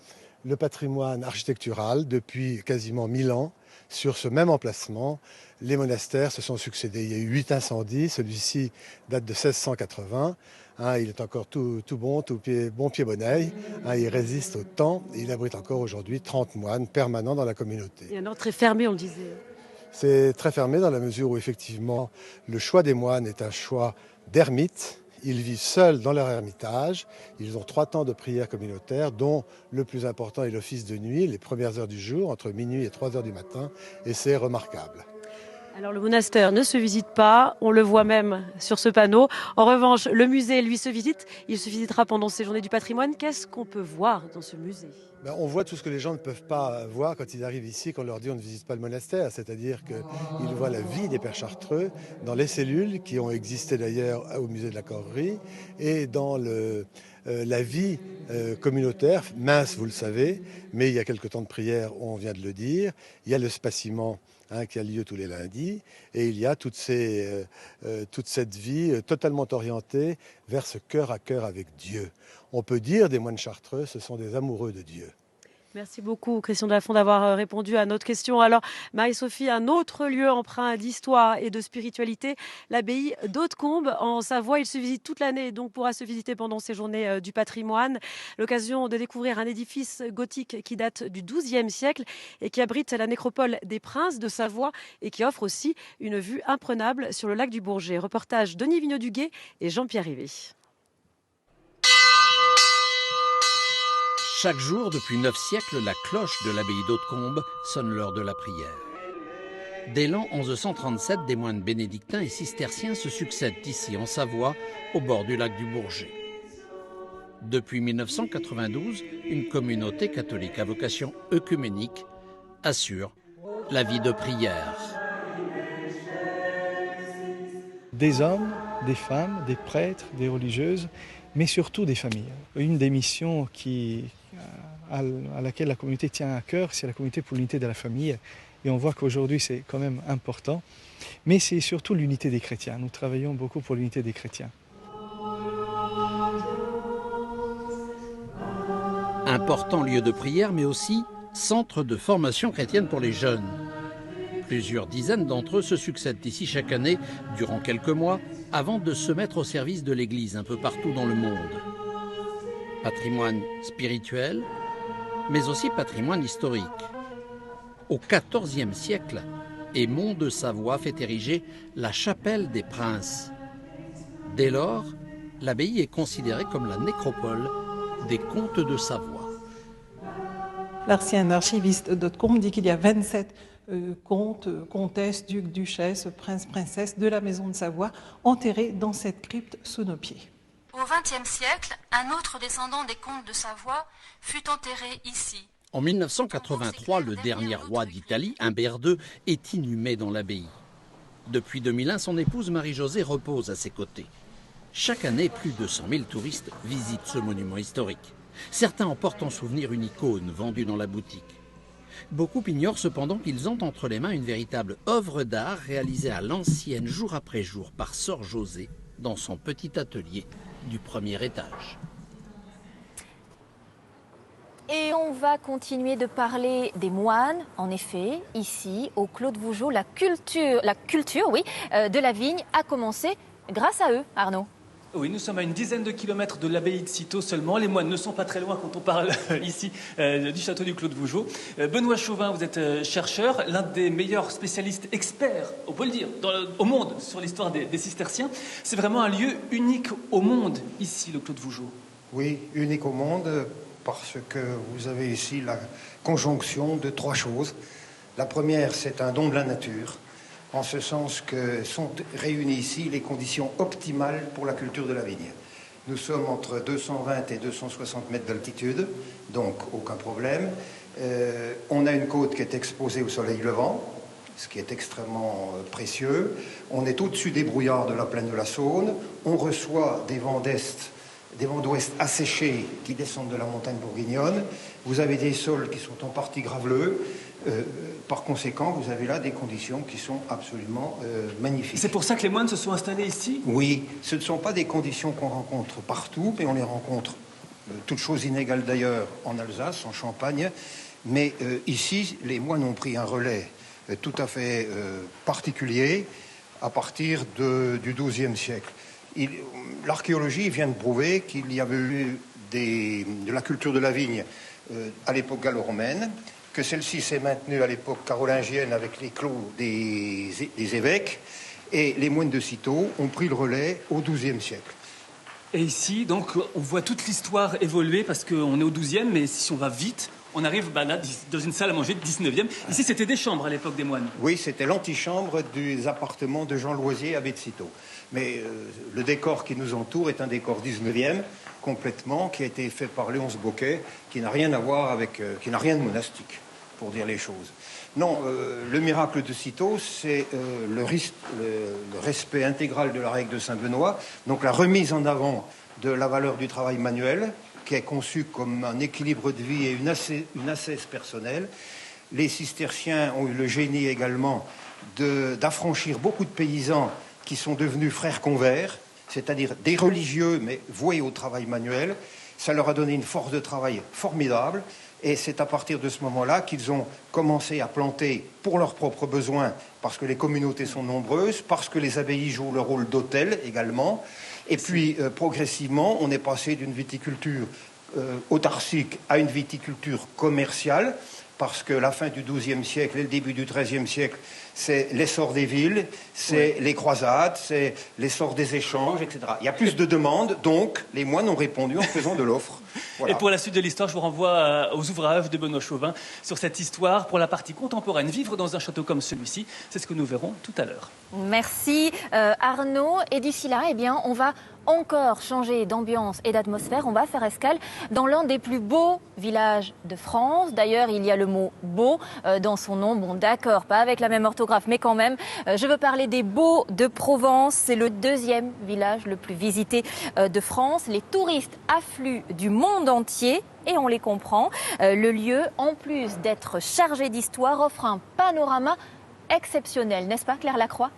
le patrimoine architectural depuis quasiment 1000 ans. Sur ce même emplacement, les monastères se sont succédés. Il y a eu 8 incendies, celui-ci date de 1680. Il est encore tout bon, bon pied bon oeil. Il résiste au temps et il abrite encore aujourd'hui 30 moines permanents dans la communauté.
Et un ordre très fermé, on le disait.
C'est très fermé dans la mesure où effectivement le choix des moines est un choix d'ermites. Ils vivent seuls dans leur ermitage. Ils ont 3 temps de prière communautaire, dont le plus important est l'office de nuit, les premières heures du jour, entre minuit et 3 heures du matin. Et c'est remarquable.
Alors le monastère ne se visite pas, on le voit même sur ce panneau. En revanche, le musée, lui, se visite. Il se visitera pendant ces journées du patrimoine. Qu'est-ce qu'on peut voir dans ce musée ?
On voit tout ce que les gens ne peuvent pas voir quand ils arrivent ici, qu'on leur dit on ne visite pas le monastère. C'est-à-dire qu'ils voient la vie des pères chartreux dans les cellules qui ont existé d'ailleurs au musée de la Corrie et dans la vie communautaire, mince vous le savez, mais il y a quelques temps de prière, on vient de le dire. Il y a le spatiement qui a lieu tous les lundis et il y a toute cette vie totalement orientée vers ce cœur à cœur avec Dieu. On peut dire des moines chartreux, ce sont des amoureux de Dieu.
Merci beaucoup, Christian Delafont, d'avoir répondu à notre question. Alors, Marie-Sophie, un autre lieu empreint d'histoire et de spiritualité, l'abbaye d'Hautecombe en Savoie. Il se visite toute l'année et donc pourra se visiter pendant ces journées du patrimoine. L'occasion de découvrir un édifice gothique qui date du XIIe siècle et qui abrite la nécropole des princes de Savoie et qui offre aussi une vue imprenable sur le lac du Bourget. Reportage Denis Vigneaud-Duguet et Jean-Pierre Rivet.
Chaque jour, depuis 9 siècles, la cloche de l'abbaye d'Hautecombe sonne l'heure de la prière.
Dès l'an 1137, des moines bénédictins et cisterciens se succèdent ici en Savoie, au bord du lac du Bourget. Depuis 1992, une communauté catholique à vocation œcuménique assure la vie de prière.
Des hommes, des femmes, des prêtres, des religieuses, mais surtout des familles. Une des missions à laquelle la communauté tient à cœur, c'est la communauté pour l'unité de la famille. Et on voit qu'aujourd'hui, c'est quand même important. Mais c'est surtout l'unité des chrétiens. Nous travaillons beaucoup pour l'unité des chrétiens.
Important lieu de prière, mais aussi centre de formation chrétienne pour les jeunes. Plusieurs dizaines d'entre eux se succèdent ici chaque année, durant quelques mois, avant de se mettre au service de l'Église un peu partout dans le monde. Patrimoine spirituel, mais aussi patrimoine historique. Au XIVe siècle, Aymon de Savoie fait ériger la chapelle des Princes. Dès lors, l'abbaye est considérée comme la nécropole des comtes de Savoie.
L'ancien archiviste d'Hautecombe dit qu'il y a 27 comtes, comtesses, ducs, duchesses, princes, princesses de la maison de Savoie enterrés dans cette crypte sous nos pieds.
Au XXe siècle, un autre descendant des comtes de Savoie fut enterré ici.
En 1983, le dernier roi d'Italie, Humbert II, est inhumé dans l'abbaye. Depuis 2001, son épouse Marie-Josée repose à ses côtés. Chaque année, plus de 100 000 touristes visitent ce monument historique. Certains en portent en souvenir une icône vendue dans la boutique. Beaucoup ignorent cependant qu'ils ont entre les mains une véritable œuvre d'art réalisée à l'ancienne jour après jour par Sœur Josée dans son petit atelier du premier étage.
Et on va continuer de parler des moines, en effet, ici, au Clos de Vougeot. La culture de la vigne a commencé grâce à eux, Arnaud.
Oui, nous sommes à une dizaine de kilomètres de l'abbaye de Cîteaux seulement. Les moines ne sont pas très loin quand on parle ici du château du Clos de Vougeot. Benoît Chauvin, vous êtes chercheur, l'un des meilleurs spécialistes experts, on peut le dire, au monde sur l'histoire des cisterciens. C'est vraiment un lieu unique au monde, ici, le Clos de Vougeot.
Oui, unique au monde, parce que vous avez ici la conjonction de trois choses. La première, c'est un don de la nature, en ce sens que sont réunies ici les conditions optimales pour la culture de la vigne. Nous sommes entre 220 et 260 mètres d'altitude, donc aucun problème. On a une côte qui est exposée au soleil levant, ce qui est extrêmement précieux. On est au-dessus des brouillards de la plaine de la Saône. On reçoit des vents d'est, des vents d'ouest asséchés qui descendent de la montagne bourguignonne. Vous avez des sols qui sont en partie graveleux. Par conséquent, vous avez là des conditions qui sont absolument magnifiques.
C'est pour ça que les moines se sont installés ici ?
Oui, ce ne sont pas des conditions qu'on rencontre partout, mais on les rencontre, toutes choses inégales d'ailleurs, en Alsace, en Champagne. Mais ici, les moines ont pris un relais tout à fait particulier à partir du XIIe siècle. L'archéologie vient de prouver qu'il y avait eu de la culture de la vigne à l'époque gallo-romaine, que celle-ci s'est maintenue à l'époque carolingienne avec les clos des évêques, et les moines de Cîteaux ont pris le relais au XIIe siècle.
Et ici, donc, on voit toute l'histoire évoluer parce qu'on est au XIIe, mais si on va vite, on arrive là, dans une salle à manger du XIXe. Ici, c'était des chambres à l'époque des moines.
Oui, c'était l'antichambre des appartements de Jean Loisier, abbé de Cîteaux. Mais le décor qui nous entoure est un décor XIXe, complètement, qui a été fait par Léonce Boquet, qui n'a rien à voir avec, qui n'a rien de monastique, pour dire les choses. Non, le miracle de Cîteaux, c'est le respect intégral de la règle de Saint-Benoît, donc la remise en avant de la valeur du travail manuel, qui est conçu comme un équilibre de vie et une ascèse personnelle. Les cisterciens ont eu le génie également d'affranchir beaucoup de paysans qui sont devenus frères convers, c'est-à-dire des religieux mais voués au travail manuel. Ça leur a donné une force de travail formidable, et c'est à partir de ce moment-là qu'ils ont commencé à planter pour leurs propres besoins, parce que les communautés sont nombreuses, parce que les abbayes jouent le rôle d'hôtel également. Et puis, progressivement, on est passé d'une viticulture autarcique à une viticulture commerciale, parce que la fin du XIIe siècle et le début du XIIIe siècle, c'est l'essor des villes, c'est les croisades, c'est l'essor des échanges, etc. Il y a plus de demandes, donc les moines ont répondu en faisant de l'offre.
Voilà.
Et pour la suite de l'histoire, je vous renvoie aux ouvrages de Benoît Chauvin sur cette histoire pour la partie contemporaine. Vivre dans un château comme celui-ci, c'est ce que nous verrons tout à l'heure.
Merci Arnaud. Et d'ici là, eh bien, on va encore changer d'ambiance et d'atmosphère. On va faire escale dans l'un des plus beaux villages de France. D'ailleurs, il y a le mot « beau » dans son nom. Bon, d'accord, pas avec la même orthographe, mais quand même. Je veux parler des Baux de Provence. C'est le deuxième village le plus visité de France. Les touristes affluent du monde entier. Et on les comprend. Le lieu, en plus d'être chargé d'histoire, offre un panorama exceptionnel. N'est-ce pas, Claire Lacroix ?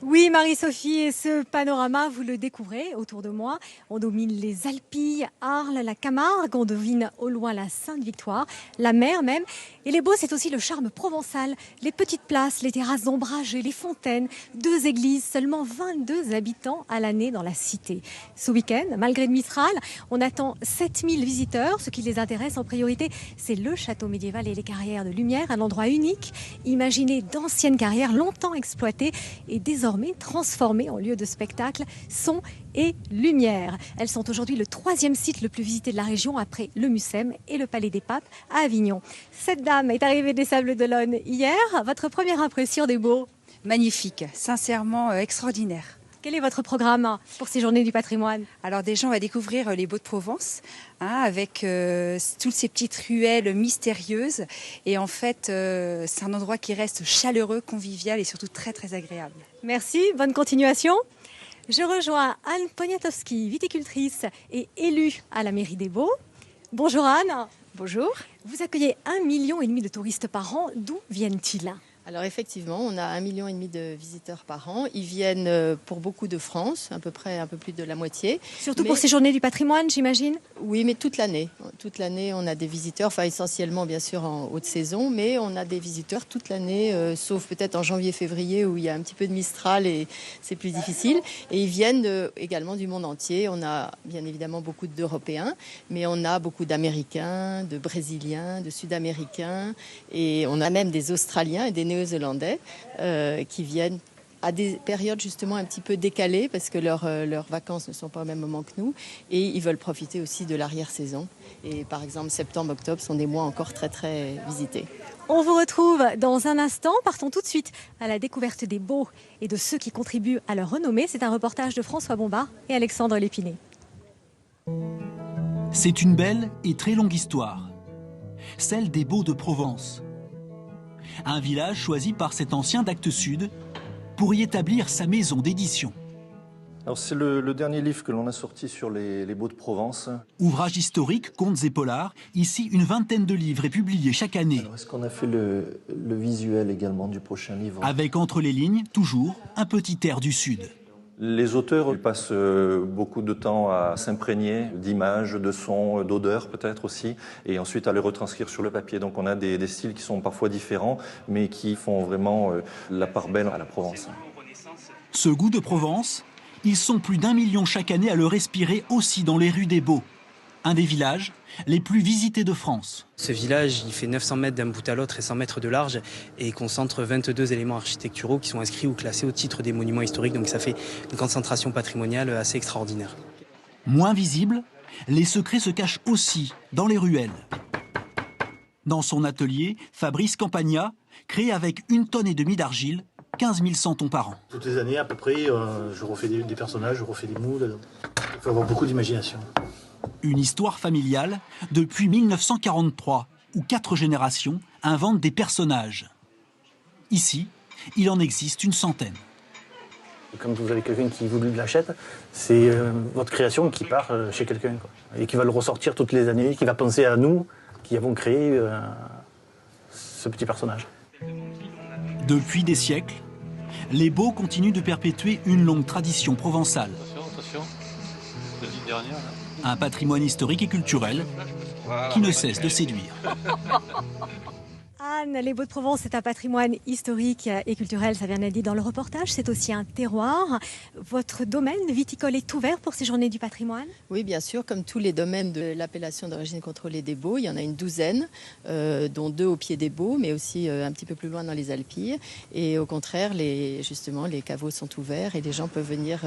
Oui, Marie-Sophie, et ce panorama, vous le découvrez autour de moi. On domine les Alpilles, Arles, la Camargue, on devine au loin la Sainte-Victoire, la mer même. Et les Baux, c'est aussi le charme provençal. Les petites places, les terrasses ombragées, les fontaines, 2 églises, seulement 22 habitants à l'année dans la cité. Ce week-end, malgré le Mistral, on attend 7000 visiteurs. Ce qui les intéresse en priorité, c'est le château médiéval et les carrières de lumière, un endroit unique, imaginé d'anciennes carrières longtemps exploitées et désormais transformées en lieu de spectacle, son et lumière. Elles sont aujourd'hui le 3e site le plus visité de la région après le Mucem et le Palais des Papes à Avignon. Cette dame est arrivée des Sables d'Olonne hier. Votre première impression des Baux ?
Magnifique, sincèrement extraordinaire.
Quel est votre programme pour ces journées du patrimoine ?
Alors déjà, on va découvrir les Baux de Provence, avec toutes ces petites ruelles mystérieuses. Et en fait, c'est un endroit qui reste chaleureux, convivial et surtout très très agréable.
Merci, bonne continuation. Je rejoins Anne Poniatowski, viticultrice et élue à la mairie des Baux. Bonjour Anne.
Bonjour.
Vous accueillez 1,5 million de touristes par an. D'où viennent-ils ?
Alors effectivement, on a 1,5 million de visiteurs par an. Ils viennent pour beaucoup de France, à peu près un peu plus de la moitié.
Surtout pour ces journées du patrimoine, j'imagine ?
Oui, mais toute l'année. Toute l'année, on a des visiteurs, enfin essentiellement bien sûr en haute saison, mais on a des visiteurs toute l'année, sauf peut-être en janvier-février où il y a un petit peu de Mistral et c'est plus difficile. Et ils viennent également du monde entier. On a bien évidemment beaucoup d'Européens, mais on a beaucoup d'Américains, de Brésiliens, de Sud-Américains, et on a même des Australiens et des Néo-Zélandais qui viennent à des périodes justement un petit peu décalées parce que leurs vacances ne sont pas au même moment que nous et ils veulent profiter aussi de l'arrière-saison. Et par exemple, septembre-octobre sont des mois encore très très visités.
On vous retrouve dans un instant. Partons tout de suite à la découverte des Baux et de ceux qui contribuent à leur renommée. C'est un reportage de François Bombard et Alexandre Lépiné.
C'est une belle et très longue histoire, celle des Baux de Provence. Un village choisi par cet ancien d'Actes Sud pour y établir sa maison d'édition.
Alors c'est le dernier livre que l'on a sorti sur les Baux de Provence.
Ouvrage historique, contes et polars. Ici, une vingtaine de livres est publié chaque année.
Alors est-ce qu'on a fait le visuel également du prochain livre ?
Avec entre les lignes, toujours, un petit air du Sud.
Les auteurs passent beaucoup de temps à s'imprégner d'images, de sons, d'odeurs peut-être aussi, et ensuite à les retranscrire sur le papier. Donc on a des styles qui sont parfois différents, mais qui font vraiment la part belle à la Provence.
Ce goût de Provence, ils sont plus d'1 million chaque année à le respirer aussi dans les rues des Baux. Un des villages les plus visités de France.
Ce village, il fait 900 mètres d'un bout à l'autre et 100 mètres de large et concentre 22 éléments architecturaux qui sont inscrits ou classés au titre des monuments historiques. Donc ça fait une concentration patrimoniale assez extraordinaire.
Moins visible, les secrets se cachent aussi dans les ruelles. Dans son atelier, Fabrice Campagna crée avec 1,5 tonne d'argile 15 100 tons par an.
Toutes les années, à peu près, je refais des personnages, je refais des moules. Il faut avoir beaucoup d'imagination.
Une histoire familiale depuis 1943, où 4 générations inventent des personnages. Ici, il en existe une centaine.
Quand vous avez quelqu'un qui vous l'achète, c'est votre création qui part chez quelqu'un, et qui va le ressortir toutes les années, qui va penser à nous, qui avons créé ce petit personnage.
Depuis des siècles, les Baux continuent de perpétuer une longue tradition provençale.
Attention, la ligne dernière là.
Un patrimoine historique et culturel qui ne cesse de séduire.
Anne, les Baux-de-Provence, c'est un patrimoine historique et culturel, ça vient d'être dit dans le reportage. C'est aussi un terroir. Votre domaine viticole est ouvert pour ces journées du patrimoine?
Oui, bien sûr, comme tous les domaines de l'appellation d'origine contrôlée des Baux, il y en a une douzaine, dont 2 au pied des Baux, mais aussi un petit peu plus loin dans les Alpilles. Et au contraire, justement, les caveaux sont ouverts et les gens peuvent venir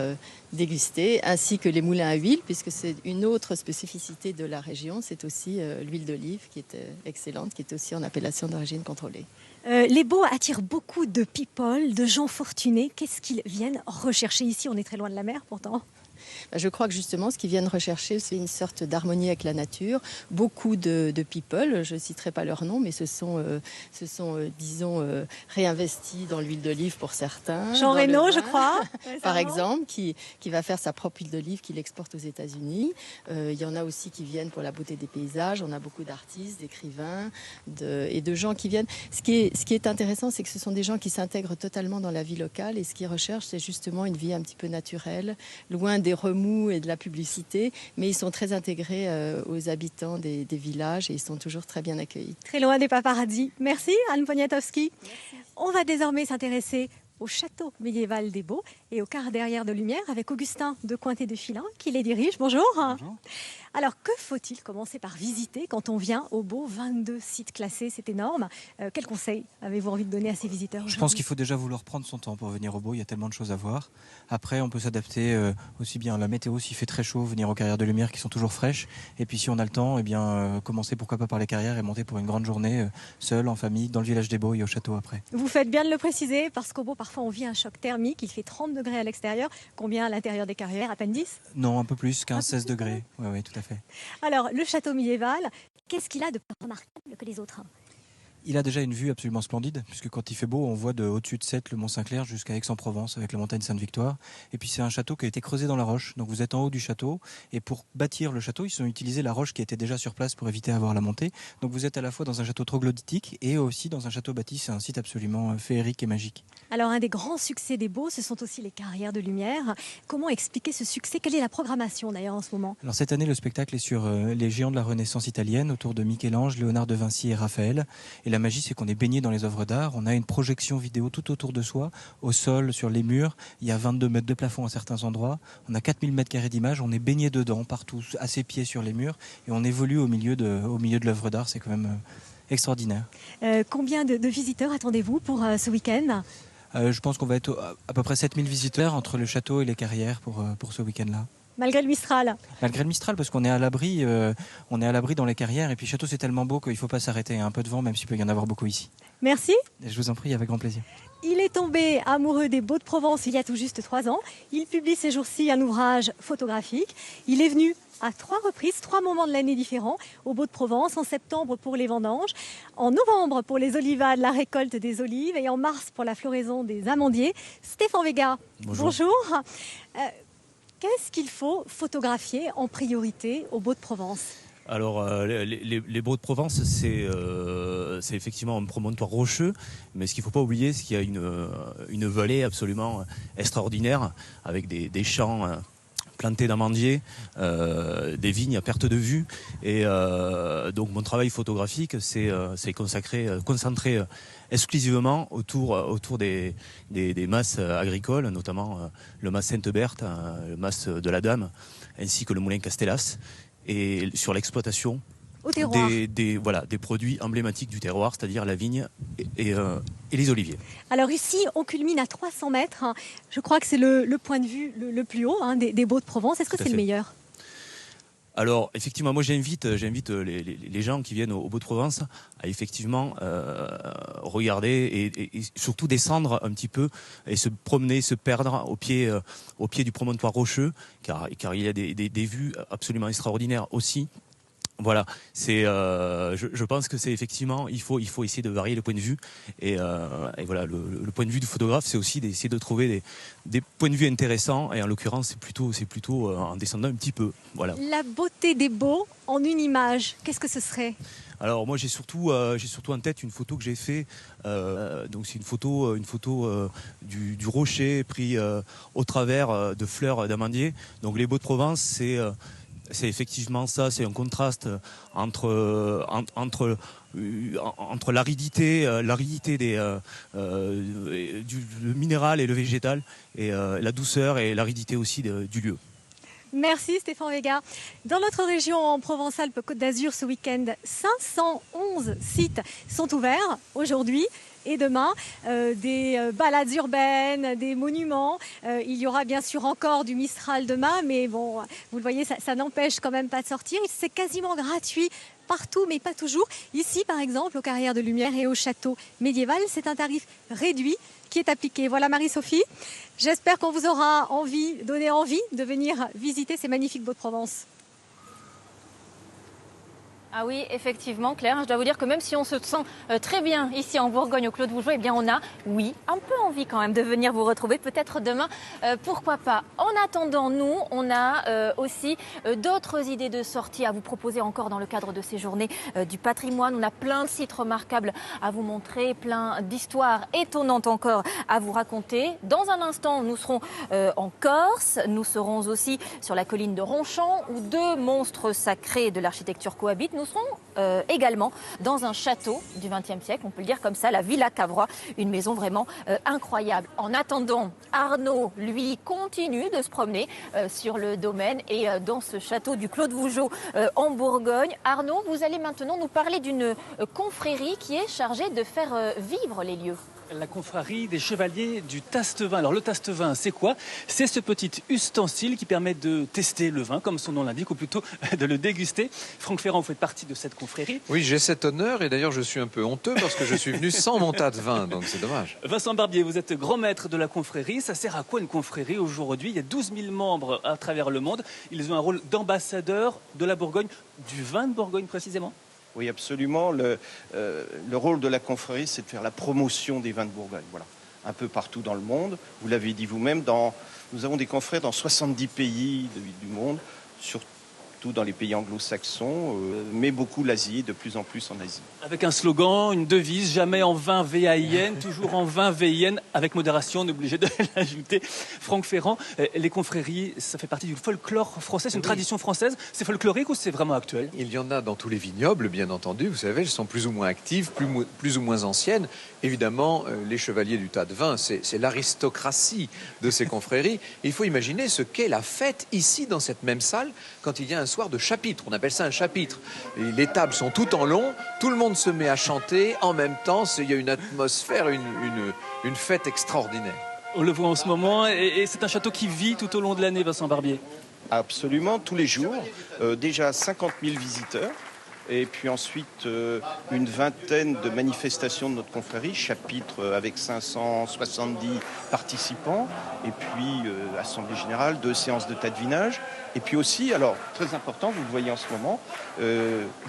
déguster, ainsi que les moulins à huile, puisque c'est une autre spécificité de la région. C'est aussi l'huile d'olive qui est excellente, qui est aussi en appellation d'origine contrôlée.
Les Baux attirent beaucoup de people, de gens fortunés. Qu'est-ce qu'ils viennent rechercher ici? On est très loin de la mer pourtant.
Je crois que justement, ce qu'ils viennent rechercher, c'est une sorte d'harmonie avec la nature. Beaucoup de people, je ne citerai pas leur nom, mais se sont disons, réinvestis dans l'huile d'olive pour certains.
Jean Reno, je crois.
Par exemple, qui va faire sa propre huile d'olive qu'il exporte aux États-Unis. Il y en a aussi qui viennent pour la beauté des paysages. On a beaucoup d'artistes, d'écrivains et de gens qui viennent. Ce qui est intéressant, c'est que ce sont des gens qui s'intègrent totalement dans la vie locale et ce qu'ils recherchent, c'est justement une vie un petit peu naturelle, loin des remous et de la publicité, mais ils sont très intégrés aux habitants des villages et ils sont toujours très bien accueillis.
Très loin des paparazzis. Merci Anne Poniatowski. On va désormais s'intéresser au château médiéval des Baux et au quart derrière de lumière avec Augustin de Cointet-de-Filin qui les dirige. Bonjour. Bonjour. Alors, que faut-il commencer par visiter quand on vient aux Baux? 22 sites classés, c'est énorme. Quels conseils avez-vous envie de donner à ces visiteurs?
Je pense qu'il faut déjà vouloir prendre son temps pour venir aux Baux. Il y a tellement de choses à voir. Après, on peut s'adapter aussi bien à la météo. S'il fait très chaud, venir aux carrières de lumière qui sont toujours fraîches. Et puis, si on a le temps, commencer pourquoi pas par les carrières et monter pour une grande journée seul, en famille, dans le village des Baux et au château après.
Vous faites bien de le préciser parce qu'aux Baux, parfois, on vit un choc thermique. Il fait 30 degrés à l'extérieur. Combien à l'intérieur des carrières? À peine 10?
Non, un peu plus, 15-16 degrés. Oui, tout à fait.
Alors, le château médiéval, qu'est-ce qu'il a de plus remarquable que les autres?
Il a déjà une vue absolument splendide, puisque quand il fait beau, on voit de au-dessus de Sète le Mont-Saint-Clair jusqu'à Aix-en-Provence avec la montagne Sainte-Victoire. Et puis c'est un château qui a été creusé dans la roche, donc vous êtes en haut du château. Et pour bâtir le château, ils ont utilisé la roche qui était déjà sur place pour éviter d'avoir la montée. Donc vous êtes à la fois dans un château troglodytique et aussi dans un château bâti. C'est un site absolument féerique et magique.
Alors un des grands succès des Baux, ce sont aussi les carrières de lumière. Comment expliquer ce succès? Quelle est la programmation d'ailleurs en ce moment?
Alors cette année, le spectacle est sur les géants de la Renaissance italienne, autour de Michel-Ange, Léonard de Vinci et Raphaël. Et la magie, c'est qu'on est baigné dans les œuvres d'art. On a une projection vidéo tout autour de soi, au sol, sur les murs. Il y a 22 mètres de plafond à certains endroits. On a 4000 mètres carrés d'images. On est baigné dedans, partout, à ses pieds sur les murs. Et on évolue au milieu de l'œuvre d'art. C'est quand même extraordinaire.
Combien de visiteurs attendez-vous pour ce week-end?
Je pense qu'on va être à peu près 7000 visiteurs entre le château et les carrières pour ce week-end-là.
Malgré le Mistral?
Malgré le Mistral, parce qu'on est à l'abri dans les carrières. Et puis le château, c'est tellement beau qu'il ne faut pas s'arrêter. Il y a un peu de vent, même s'il peut y en avoir beaucoup ici.
Merci.
Et je vous en prie, avec grand plaisir.
Il est tombé amoureux des Baux-de-Provence il y a tout juste 3 ans. Il publie ces jours-ci un ouvrage photographique. Il est venu à 3 reprises, 3 moments de l'année différents, aux Baux-de-Provence, en septembre pour les vendanges, en novembre pour les olivades, la récolte des olives, et en mars pour la floraison des amandiers. Stéphane Vega, bonjour. Qu'est-ce qu'il faut photographier en priorité aux Baux-de-Provence?
Alors, les Baux-de-Provence, c'est effectivement un promontoire rocheux, mais ce qu'il ne faut pas oublier, c'est qu'il y a une vallée absolument extraordinaire, avec des champs plantés d'amandiers, des vignes à perte de vue. Et donc, mon travail photographique, c'est concentré exclusivement autour des masses agricoles, notamment le mas Sainte-Berthe, le mas de la Dame, ainsi que le moulin Castellas, et sur l'exploitation des produits emblématiques du terroir, c'est-à-dire la vigne et les oliviers.
Alors ici, on culmine à 300 mètres. Je crois que c'est le point de vue le plus haut des Baux-de-Provence. Est-ce que c'est le meilleur?
Alors, effectivement, moi j'invite les gens qui viennent au Baux-de-Provence à effectivement regarder et surtout descendre un petit peu et se promener, se perdre au pied du promontoire rocheux, car il y a des vues absolument extraordinaires aussi. Voilà, je pense que c'est effectivement, il faut essayer de varier le point de vue et voilà, le point de vue du photographe, c'est aussi d'essayer de trouver des points de vue intéressants, et en l'occurrence c'est plutôt en descendant un petit peu. Voilà.
La beauté des Baux en une image, qu'est-ce que ce serait?
Alors moi j'ai surtout en tête une photo que j'ai fait. Donc c'est une photo du rocher pris au travers de fleurs d'amandier. Donc les Baux-de-Provence, c'est effectivement ça, c'est un contraste entre entre l'aridité du minéral et le végétal, et la douceur et l'aridité aussi du lieu.
Merci Stéphane Vega. Dans notre région en Provence-Alpes-Côte d'Azur, ce week-end, 511 sites sont ouverts aujourd'hui et demain. Des balades urbaines, des monuments. Il y aura bien sûr encore du Mistral demain, mais bon, vous le voyez, ça n'empêche quand même pas de sortir. C'est quasiment gratuit partout, mais pas toujours. Ici, par exemple, aux Carrières de Lumière et au château médiéval, c'est un tarif réduit qui est appliqué. Voilà Marie-Sophie. J'espère qu'on vous aura donné envie de venir visiter ces magnifiques Baux-de-Provence.
Ah oui, effectivement, Claire, je dois vous dire que même si on se sent très bien ici en Bourgogne, au Clos de Vougeot, eh bien on a, oui, un peu envie quand même de venir vous retrouver, peut-être demain, pourquoi pas. En attendant, nous, on a aussi d'autres idées de sortie à vous proposer encore dans le cadre de ces journées du patrimoine. On a plein de sites remarquables à vous montrer, plein d'histoires étonnantes encore à vous raconter. Dans un instant, nous serons en Corse, nous serons aussi sur la colline de Ronchamp, où deux monstres sacrés de l'architecture cohabitent. Nous serons également dans un château du XXe siècle, on peut le dire comme ça, la Villa Cavrois, une maison vraiment incroyable. En attendant, Arnaud, lui, continue de se promener sur le domaine et dans ce château du Clos de Vougeot en Bourgogne. Arnaud, vous allez maintenant nous parler d'une confrérie qui est chargée de faire vivre les lieux.
La confrérie des chevaliers du Tastevin. Alors le Tastevin, c'est quoi? C'est ce petit ustensile qui permet de tester le vin, comme son nom l'indique, ou plutôt de le déguster. Franck Ferrand, vous faites partie de cette confrérie.
Oui, j'ai cet honneur et d'ailleurs je suis un peu honteux parce que je suis venu sans mon tas de vin, donc c'est dommage.
Vincent Barbier, vous êtes grand maître de la confrérie. Ça sert à quoi une confrérie aujourd'hui? Il y a 12 000 membres à travers le monde. Ils ont un rôle d'ambassadeur de la Bourgogne, du vin de Bourgogne précisément.
Oui, absolument. Le rôle de la confrérie, c'est de faire la promotion des vins de Bourgogne. Voilà. Un peu partout dans le monde. Vous l'avez dit vous-même, nous avons des confrères dans 70 pays du monde, surtout dans les pays anglo-saxons, mais beaucoup l'Asie, de plus en plus en Asie.
Avec un slogan, une devise, jamais en vin VAIN, toujours en vin VIN, avec modération, on est obligé de l'ajouter. Franck Ferrand, les confréries, ça fait partie du folklore français, c'est une tradition française. C'est folklorique ou c'est vraiment actuel?
Il y en a dans tous les vignobles, bien entendu. Vous savez, elles sont plus ou moins actives, plus ou moins anciennes. Évidemment, les chevaliers du tas de vin, c'est l'aristocratie de ces confréries. Et il faut imaginer ce qu'est la fête ici, dans cette même salle, quand il y a un soir de chapitre. On appelle ça un chapitre. Et les tables sont toutes en long, tout le monde se met à chanter. En même temps, il y a une atmosphère, une fête extraordinaire.
On le voit en ce moment, et c'est un château qui vit tout au long de l'année, Vincent Barbier.
Absolument, tous les jours. Déjà 50 000 visiteurs. Et puis ensuite, une vingtaine de manifestations de notre confrérie, chapitre avec 570 participants. Et puis, Assemblée Générale, 2 séances de tas de vinage. Et puis aussi, alors, très important, vous le voyez en ce moment,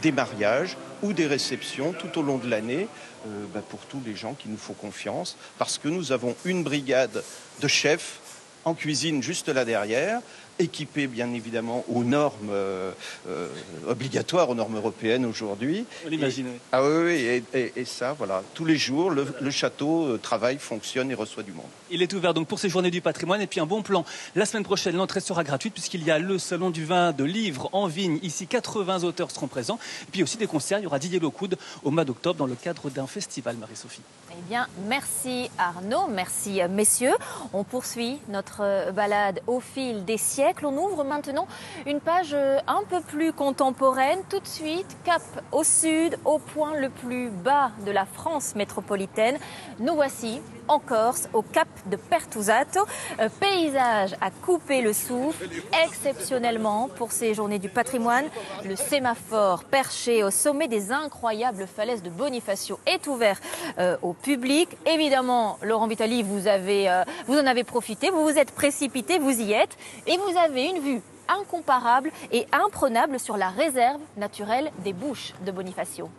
des mariages ou des réceptions tout au long de l'année pour tous les gens qui nous font confiance. Parce que nous avons une brigade de chefs en cuisine juste là derrière, équipés bien évidemment aux normes obligatoires, aux normes européennes aujourd'hui.
On l'imagine.
Ah oui, et ça, voilà, tous les jours, le château travaille, fonctionne et reçoit du monde.
Il est ouvert donc pour ces journées du patrimoine. Et puis un bon plan, la semaine prochaine, l'entrée sera gratuite puisqu'il y a le salon du vin de Livres en vigne. Ici, 80 auteurs seront présents. Et puis aussi des concerts. Il y aura Didier Locoud au mois d'octobre dans le cadre d'un festival, Marie-Sophie.
Eh bien, merci Arnaud, merci messieurs. On poursuit notre balade au fil des siècles. On ouvre maintenant une page un peu plus contemporaine. Tout de suite, cap au sud, au point le plus bas de la France métropolitaine. Nous voici en Corse, au cap de Pertusato. Paysage à couper le souffle, exceptionnellement pour ces journées du patrimoine. Le sémaphore perché au sommet des incroyables falaises de Bonifacio est ouvert au public. Évidemment, Laurent Vitali, vous en avez profité, vous vous êtes précipité, vous y êtes, et vous avez une vue incomparable et imprenable sur la réserve naturelle des Bouches de Bonifacio.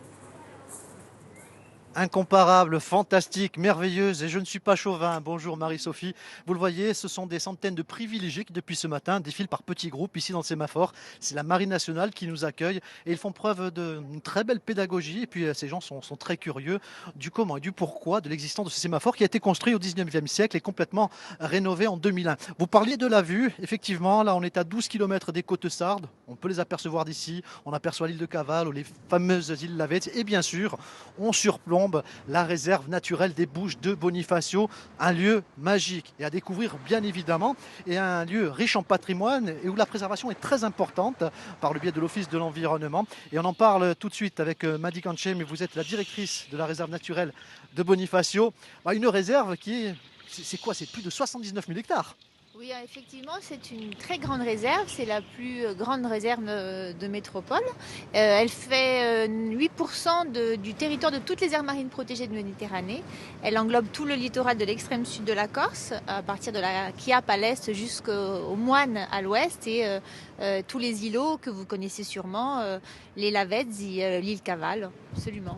Incomparable, fantastique, merveilleuse, et je ne suis pas chauvin. Bonjour Marie-Sophie. Vous le voyez, ce sont des centaines de privilégiés qui, depuis ce matin, défilent par petits groupes ici dans le sémaphore. C'est la Marine nationale qui nous accueille et ils font preuve d'une très belle pédagogie. Et puis ces gens sont très curieux du comment et du pourquoi de l'existence de ce sémaphore qui a été construit au 19e siècle et complètement rénové en 2001. Vous parliez de la vue, effectivement, là on est à 12 km des côtes sardes. On peut les apercevoir d'ici. On aperçoit l'île de Caval ou les fameuses îles Lavezzi. Et bien sûr, on surplombe la réserve naturelle des Bouches de Bonifacio, un lieu magique et à découvrir bien évidemment, et un lieu riche en patrimoine et où la préservation est très importante par le biais de l'Office de l'environnement. Et on en parle tout de suite avec Madi Kanché, mais vous êtes la directrice de la réserve naturelle de Bonifacio. Une réserve qui est, c'est quoi? C'est plus de 79 000 hectares.
Oui, effectivement, c'est une très grande réserve. C'est la plus grande réserve de métropole. Elle fait 8% du territoire de toutes les aires marines protégées de Méditerranée. Elle englobe tout le littoral de l'extrême sud de la Corse, à partir de la Chiappe à l'est jusqu'au Moine à l'ouest, et tous les îlots que vous connaissez sûrement, les Lavezzi, l'île Caval, absolument.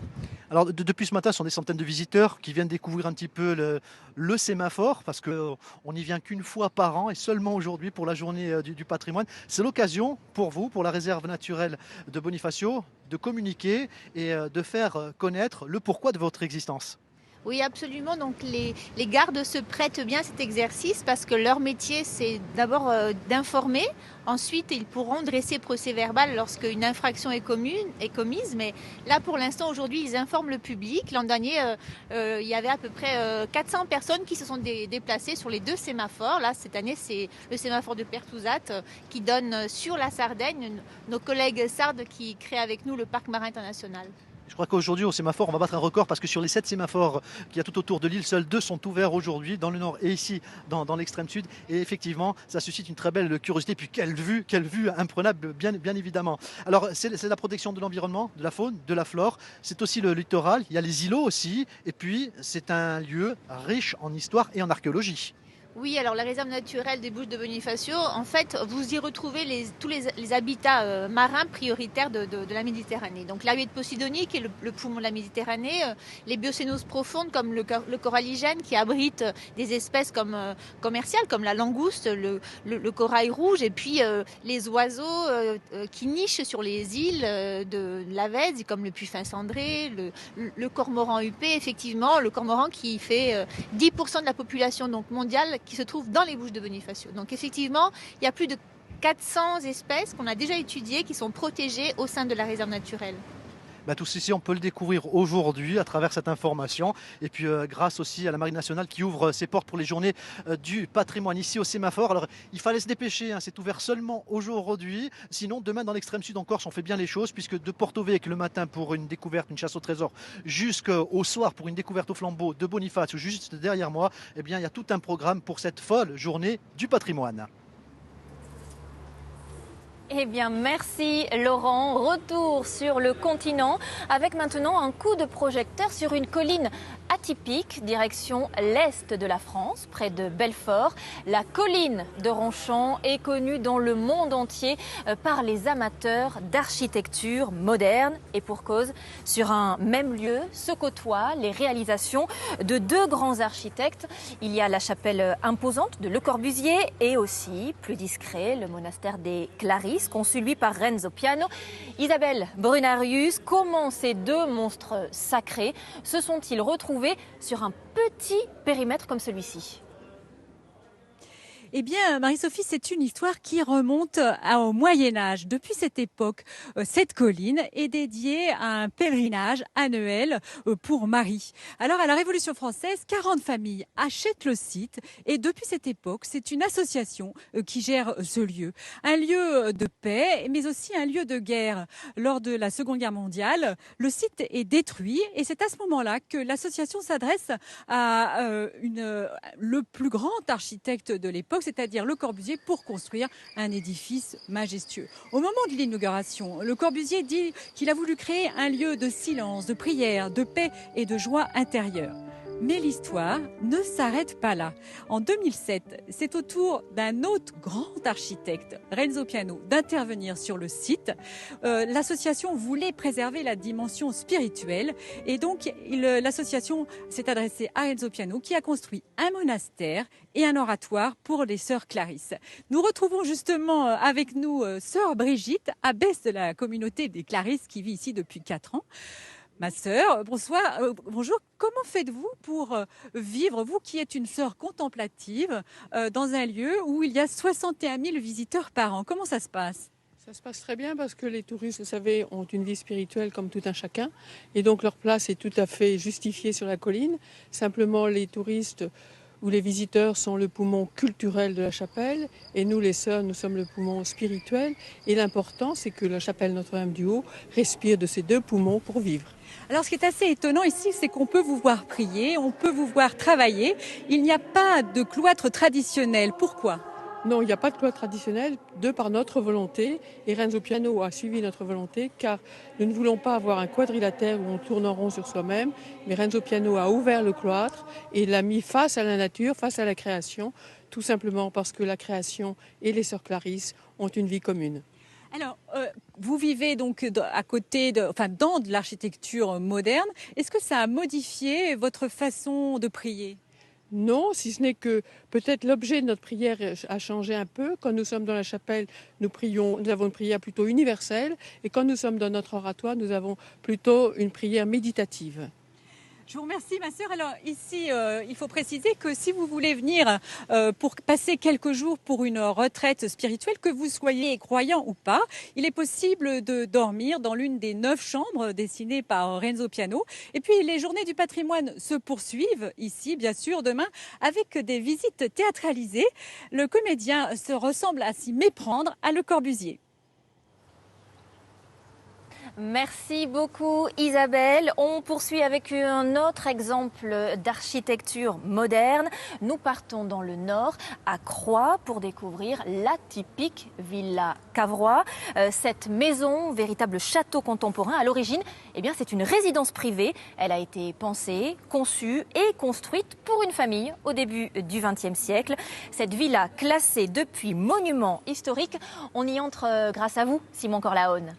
Alors depuis ce matin, ce sont des centaines de visiteurs qui viennent découvrir un petit peu le sémaphore, parce qu'on n'y vient qu'une fois par an et seulement aujourd'hui pour la journée du patrimoine. C'est l'occasion pour vous, pour la réserve naturelle de Bonifacio, de communiquer et de faire connaître le pourquoi de votre existence.
Oui, absolument. Donc les gardes se prêtent bien à cet exercice parce que leur métier, c'est d'abord d'informer. Ensuite, ils pourront dresser procès-verbal lorsqu'une infraction est commise. Mais là, pour l'instant, aujourd'hui, ils informent le public. L'an dernier, il y avait à peu près 400 personnes qui se sont déplacées sur les deux sémaphores. Là, cette année, c'est le sémaphore de Pertouzat qui donne sur la Sardaigne. Nos collègues sardes qui créent avec nous le parc marin international.
Je crois qu'aujourd'hui au sémaphore on va battre un record parce que sur les 7 sémaphores qu'il y a tout autour de l'île, seuls 2 sont ouverts aujourd'hui dans le nord et ici dans l'extrême sud. Et effectivement ça suscite une très belle curiosité. Puis quelle vue imprenable bien évidemment. Alors c'est la protection de l'environnement, de la faune, de la flore. C'est aussi le littoral, il y a les îlots aussi. Et puis c'est un lieu riche en histoire et en archéologie.
Oui, alors la réserve naturelle des Bouches de Bonifacio, en fait, vous y retrouvez tous les habitats marins prioritaires de la Méditerranée. Donc la baie de Posidonie, qui est le poumon de la Méditerranée, les biocénoses profondes comme le coralligène, qui abrite des espèces commerciales comme la langouste, le corail rouge, et puis les oiseaux qui nichent sur les îles de Lavezzi, comme le puffin cendré, le cormoran huppé, effectivement, le cormoran qui fait 10% de la population donc mondiale qui se trouve dans les Bouches de Bonifacio. Donc effectivement, il y a plus de 400 espèces qu'on a déjà étudiées qui sont protégées au sein de la réserve naturelle.
Tout ceci, on peut le découvrir aujourd'hui à travers cette information. Et puis grâce aussi à la Marine nationale qui ouvre ses portes pour les journées du patrimoine ici au sémaphore. Alors il fallait se dépêcher, c'est ouvert seulement aujourd'hui. Sinon demain dans l'extrême sud en Corse on fait bien les choses, puisque de Porto Vecchio le matin pour une découverte, une chasse au trésor, jusqu'au soir pour une découverte au flambeau de Boniface, juste derrière moi, eh bien, il y a tout un programme pour cette folle journée du patrimoine.
Eh bien, merci Laurent. Retour sur le continent avec maintenant un coup de projecteur sur une colline atypique, direction l'est de la France, près de Belfort. La colline de Ronchamp est connue dans le monde entier par les amateurs d'architecture moderne. Et pour cause, sur un même lieu se côtoient les réalisations de 2 grands architectes. Il y a la chapelle imposante de Le Corbusier et aussi, plus discret, le monastère des Clarisses, conçu lui par Renzo Piano. Isabelle Brunarius, comment ces 2 monstres sacrés se sont-ils retrouvés sur un petit périmètre comme celui-ci ?
Eh bien, Marie-Sophie, c'est une histoire qui remonte au Moyen-Âge. Depuis cette époque, cette colline est dédiée à un pèlerinage annuel pour Marie. Alors, à la Révolution française, 40 familles achètent le site et depuis cette époque, c'est une association qui gère ce lieu. Un lieu de paix, mais aussi un lieu de guerre. Lors de la Seconde Guerre mondiale, le site est détruit et c'est à ce moment-là que l'association s'adresse à le plus grand architecte de l'époque, c'est-à-dire Le Corbusier, pour construire un édifice majestueux. Au moment de l'inauguration, Le Corbusier dit qu'il a voulu créer un lieu de silence, de prière, de paix et de joie intérieure. Mais l'histoire ne s'arrête pas là. En 2007, c'est au tour d'un autre grand architecte, Renzo Piano, d'intervenir sur le site. L'association voulait préserver la dimension spirituelle et donc l'association s'est adressée à Renzo Piano qui a construit un monastère et un oratoire pour les sœurs Clarisse. Nous retrouvons justement avec nous sœur Brigitte, abbesse de la communauté des Clarisses qui vit ici depuis 4 ans. Ma sœur, bonsoir, bonjour. Comment faites-vous pour vivre, vous qui êtes une sœur contemplative, dans un lieu où il y a 61 000 visiteurs par an? Comment ça se passe?
Ça se passe très bien parce que les touristes, vous savez, ont une vie spirituelle comme tout un chacun. Et donc leur place est tout à fait justifiée sur la colline. Simplement, les touristes ou les visiteurs sont le poumon culturel de la chapelle. Et nous, les sœurs, nous sommes le poumon spirituel. Et l'important, c'est que la chapelle Notre-Dame-du-Haut respire de ces 2 poumons pour vivre.
Alors, ce qui est assez étonnant ici, c'est qu'on peut vous voir prier, on peut vous voir travailler. Il n'y a pas de cloître traditionnel. Pourquoi ?
Non, il n'y a pas de cloître traditionnel, de par notre volonté. Et Renzo Piano a suivi notre volonté, car nous ne voulons pas avoir un quadrilatère où on tourne en rond sur soi-même. Mais Renzo Piano a ouvert le cloître et l'a mis face à la nature, face à la création, tout simplement parce que la création et les sœurs Clarisse ont une vie commune.
Alors, vous vivez donc à côté, dans de l'architecture moderne. Est-ce que ça a modifié votre façon de prier ?
Non, si ce n'est que peut-être l'objet de notre prière a changé un peu. Quand nous sommes dans la chapelle, nous avons une prière plutôt universelle. Et quand nous sommes dans notre oratoire, nous avons plutôt une prière méditative.
Je vous remercie, ma sœur. Alors ici, il faut préciser que si vous voulez venir pour passer quelques jours pour une retraite spirituelle, que vous soyez croyant ou pas, il est possible de dormir dans l'une des 9 chambres dessinées par Renzo Piano. Et puis les journées du patrimoine se poursuivent ici, bien sûr, demain, avec des visites théâtralisées. Le comédien se ressemble à s'y méprendre à Le Corbusier.
Merci beaucoup Isabelle. On poursuit avec un autre exemple d'architecture moderne. Nous partons dans le nord, à Croix, pour découvrir l'atypique Villa Cavrois. Cette maison, véritable château contemporain, à l'origine, c'est une résidence privée. Elle a été pensée, conçue et construite pour une famille au début du XXe siècle. Cette villa classée depuis monument historique, on y entre grâce à vous, Simon Corlaone.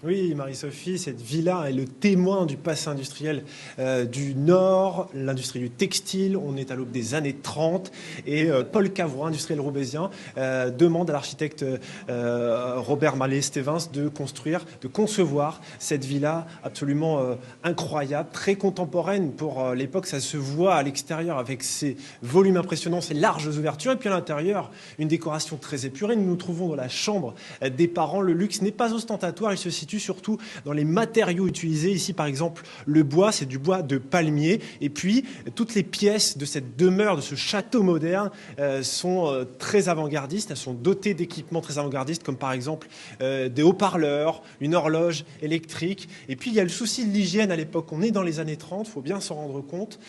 Oui, Marie-Sophie, cette villa est le témoin du passé industriel du Nord, l'industrie du textile. On est à l'aube des années 30 et Paul Cavrois, industriel roubaisien, demande à l'architecte Robert Mallet-Stevens de concevoir cette villa absolument incroyable, très contemporaine pour l'époque. Ça se voit à l'extérieur avec ses volumes impressionnants, ses larges ouvertures, et puis à l'intérieur, une décoration très épurée. Nous nous trouvons dans la chambre des parents. Le luxe n'est pas ostentatoire, il se situe surtout dans les matériaux utilisés. Ici, par exemple, le bois, c'est du bois de palmier. Et puis, toutes les pièces de cette demeure, de ce château moderne, sont très avant-gardistes. Elles sont dotées d'équipements très avant-gardistes, comme par exemple des haut-parleurs, une horloge électrique. Et puis, il y a le souci de l'hygiène à l'époque. On est dans les années 30, il faut bien s'en rendre compte.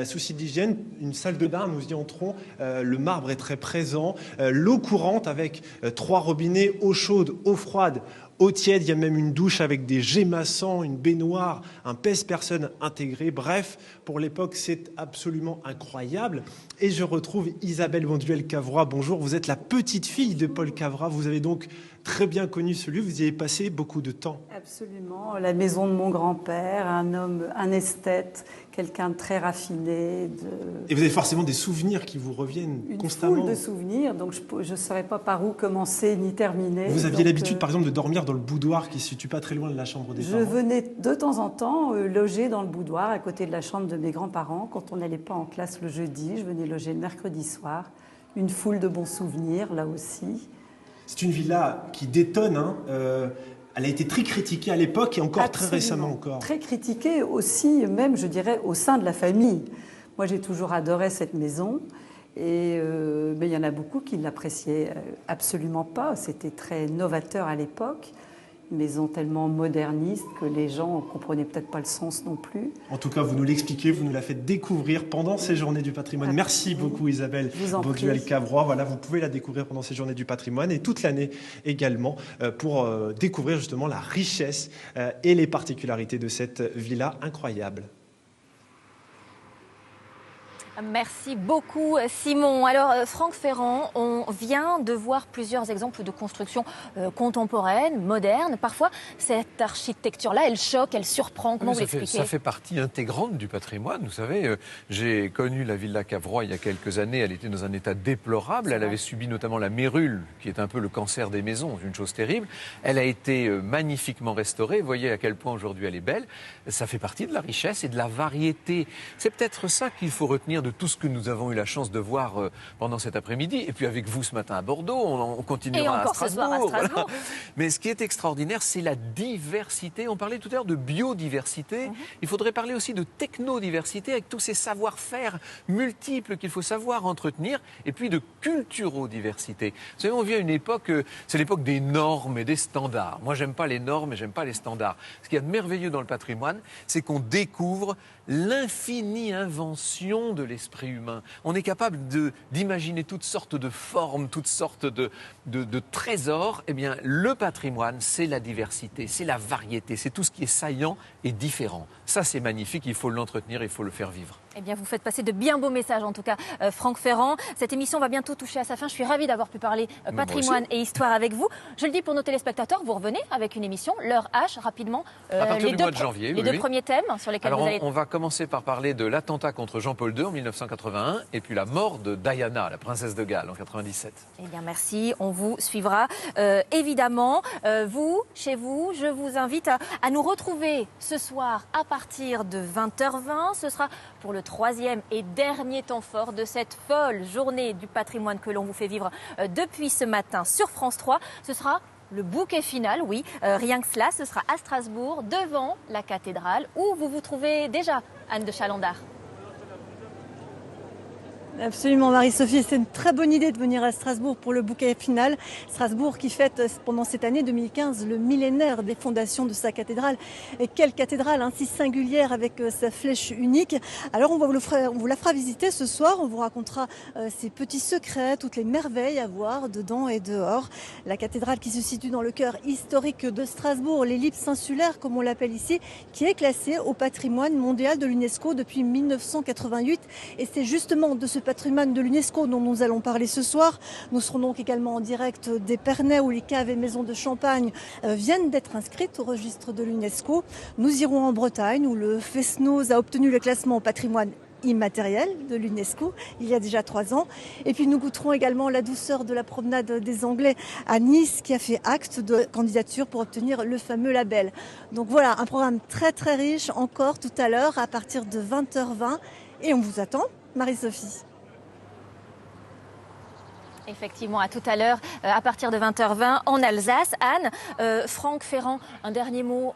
Souci de l'hygiène, une salle de bain, nous y entrons. Le marbre est très présent. L'eau courante avec 3 robinets, eau chaude, eau froide, eau tiède, il y a même une douche avec des jets massants, une baignoire, un pèse-personne intégré. Bref, pour l'époque, c'est absolument incroyable. Et je retrouve Isabelle Bonduel-Cavrois. Bonjour, vous êtes la petite fille de Paul Cavrois. Vous avez donc très bien connu ce lieu, vous y avez passé beaucoup de temps.
Absolument, la maison de mon grand-père, un homme, un esthète, quelqu'un de très raffiné.
Et vous avez forcément des souvenirs qui vous reviennent constamment.
Une foule de souvenirs, donc je ne saurais pas par où commencer ni terminer.
Vous aviez l'habitude, par exemple, de dormir dans le boudoir qui ne se situe pas très loin de la chambre des parents.
Je venais de temps en temps loger dans le boudoir, à côté de la chambre de mes grands-parents. Quand on n'allait pas en classe le jeudi, je venais loger le mercredi soir. Une foule de bons souvenirs, là aussi.
C'est une villa qui détonne, hein. Elle a été très critiquée à l'époque et encore Absolument. Très récemment encore.
Très critiquée aussi, même je dirais, au sein de la famille. Moi j'ai toujours adoré cette maison, mais il y en a beaucoup qui ne l'appréciaient absolument pas. C'était très novateur à l'époque. Une maison tellement moderniste que les gens ne comprenaient peut-être pas le sens non plus.
En tout cas, vous nous l'expliquez, vous nous la faites découvrir pendant ces journées du patrimoine. Merci beaucoup Isabelle Bonduel-Cavrois. Voilà, vous pouvez la découvrir pendant ces journées du patrimoine et toute l'année également pour découvrir justement la richesse et les particularités de cette villa incroyable.
Merci beaucoup Simon. Alors Franck Ferrand, on vient de voir plusieurs exemples de construction contemporaine, moderne. Parfois, cette architecture-là, elle choque, elle surprend. Comment vous l'expliquez ?
Ça fait partie intégrante du patrimoine. Vous savez, j'ai connu la Villa Cavrois il y a quelques années. Elle était dans un état déplorable. Elle avait subi notamment la mérule, qui est un peu le cancer des maisons, une chose terrible. Elle a été magnifiquement restaurée. Vous voyez à quel point aujourd'hui elle est belle. Ça fait partie de la richesse et de la variété. C'est peut-être ça qu'il faut retenir de tout ce que nous avons eu la chance de voir pendant cet après-midi. Et puis avec vous ce matin à Bordeaux, on continuera à Strasbourg.
Ce soir à Strasbourg.
Mais ce qui est extraordinaire, c'est la diversité. On parlait tout à l'heure de biodiversité. Il faudrait parler aussi de technodiversité avec tous ces savoir-faire multiples qu'il faut savoir entretenir. Et puis de culturodiversité. Vous savez, on vit à une époque, c'est l'époque des normes et des standards. Moi, j'aime pas les normes et j'aime pas les standards. Ce qu'il y a de merveilleux dans le patrimoine, c'est qu'on découvre l'infinie invention de l'esprit humain. On est capable d'imaginer toutes sortes de formes, toutes sortes de trésors. Eh bien, le patrimoine, c'est la diversité, c'est la variété, c'est tout ce qui est saillant et différent. Ça, c'est magnifique, il faut l'entretenir, il faut le faire vivre.
Eh bien, vous faites passer de bien beaux messages, en tout cas, Franck Ferrand. Cette émission va bientôt toucher à sa fin. Je suis ravie d'avoir pu parler patrimoine et histoire avec vous. Je le dis pour nos téléspectateurs, vous revenez avec une émission, l'heure H, rapidement.
À partir du mois de janvier,
les deux premiers thèmes sur lesquels vous allez...
On va commencer par parler de l'attentat contre Jean-Paul II en 1981 et puis la mort de Diana, la princesse de Galles, en 1997.
Eh bien, merci. On vous suivra, évidemment. Vous, chez vous, je vous invite à nous retrouver ce soir à partir de 20h20. Ce sera pour le troisième et dernier temps fort de cette folle journée du patrimoine que l'on vous fait vivre depuis ce matin sur France 3. Ce sera le bouquet final, oui, rien que cela, ce sera à Strasbourg, devant la cathédrale, où vous vous trouvez déjà, Anne de Chalandard.
Absolument, Marie-Sophie, c'est une très bonne idée de venir à Strasbourg pour le bouquet final. Strasbourg qui fête pendant cette année 2015 le millénaire des fondations de sa cathédrale. Et quelle cathédrale si singulière avec sa flèche unique. Alors on vous la fera visiter ce soir, on vous racontera ses petits secrets, toutes les merveilles à voir dedans et dehors. La cathédrale qui se situe dans le cœur historique de Strasbourg, l'ellipse insulaire comme on l'appelle ici, qui est classée au patrimoine mondial de l'UNESCO depuis 1988. Et c'est justement de ce patrimoine de l'UNESCO dont nous allons parler ce soir. Nous serons donc également en direct d'Épernay où les caves et maisons de champagne viennent d'être inscrites au registre de l'UNESCO. Nous irons en Bretagne où le Fesnoz a obtenu le classement au patrimoine immatériel de l'UNESCO il y a déjà 3 ans. Et puis nous goûterons également la douceur de la promenade des Anglais à Nice qui a fait acte de candidature pour obtenir le fameux label. Donc voilà, un programme très très riche encore tout à l'heure à partir de 20h20 et on vous attend, Marie-Sophie.
Effectivement, à tout à l'heure, à partir de 20h20 en Alsace. Anne, Franck Ferrand, un dernier mot.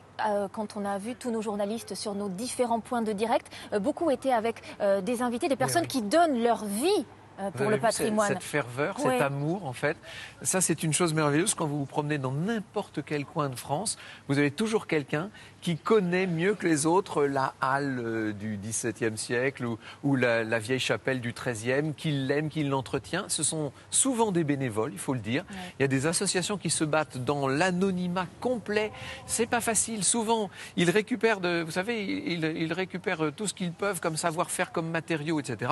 Quand on a vu tous nos journalistes sur nos différents points de direct, beaucoup étaient avec des invités, des personnes qui donnent leur vie pour le patrimoine.
Cette ferveur, cet amour, en fait, ça c'est une chose merveilleuse. Quand vous vous promenez dans n'importe quel coin de France, vous avez toujours quelqu'un qui connaît mieux que les autres la halle du XVIIe siècle ou la vieille chapelle du XIIIe, qui l'aime, qui l'entretient. Ce sont souvent des bénévoles, il faut le dire. Ouais. Il y a des associations qui se battent dans l'anonymat complet. C'est pas facile. Souvent, ils récupèrent vous savez, ils récupèrent tout ce qu'ils peuvent comme savoir-faire, comme matériaux, etc.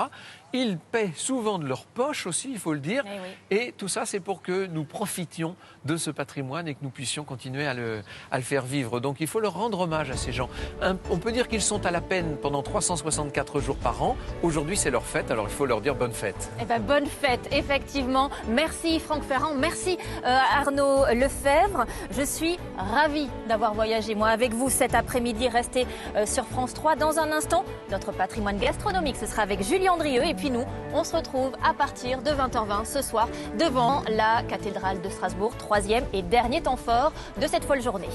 Ils paient souvent de leur poche aussi, il faut le dire. Et tout ça, c'est pour que nous profitions de ce patrimoine et que nous puissions continuer à le faire vivre. Donc il faut leur rendre hommage à ces gens. On peut dire qu'ils sont à la peine pendant 364 jours par an. Aujourd'hui, c'est leur fête, alors il faut leur dire bonne fête.
Eh bien, bonne fête, effectivement. Merci Franck Ferrand, merci Arnaud Lefebvre. Je suis ravie d'avoir voyagé, moi, avec vous cet après-midi. Restez sur France 3. Dans un instant, notre patrimoine gastronomique, ce sera avec Julien Drieux. Et puis nous, on se retrouve à partir de 20h20 ce soir devant la cathédrale de Strasbourg, troisième et dernier temps fort de cette folle journée.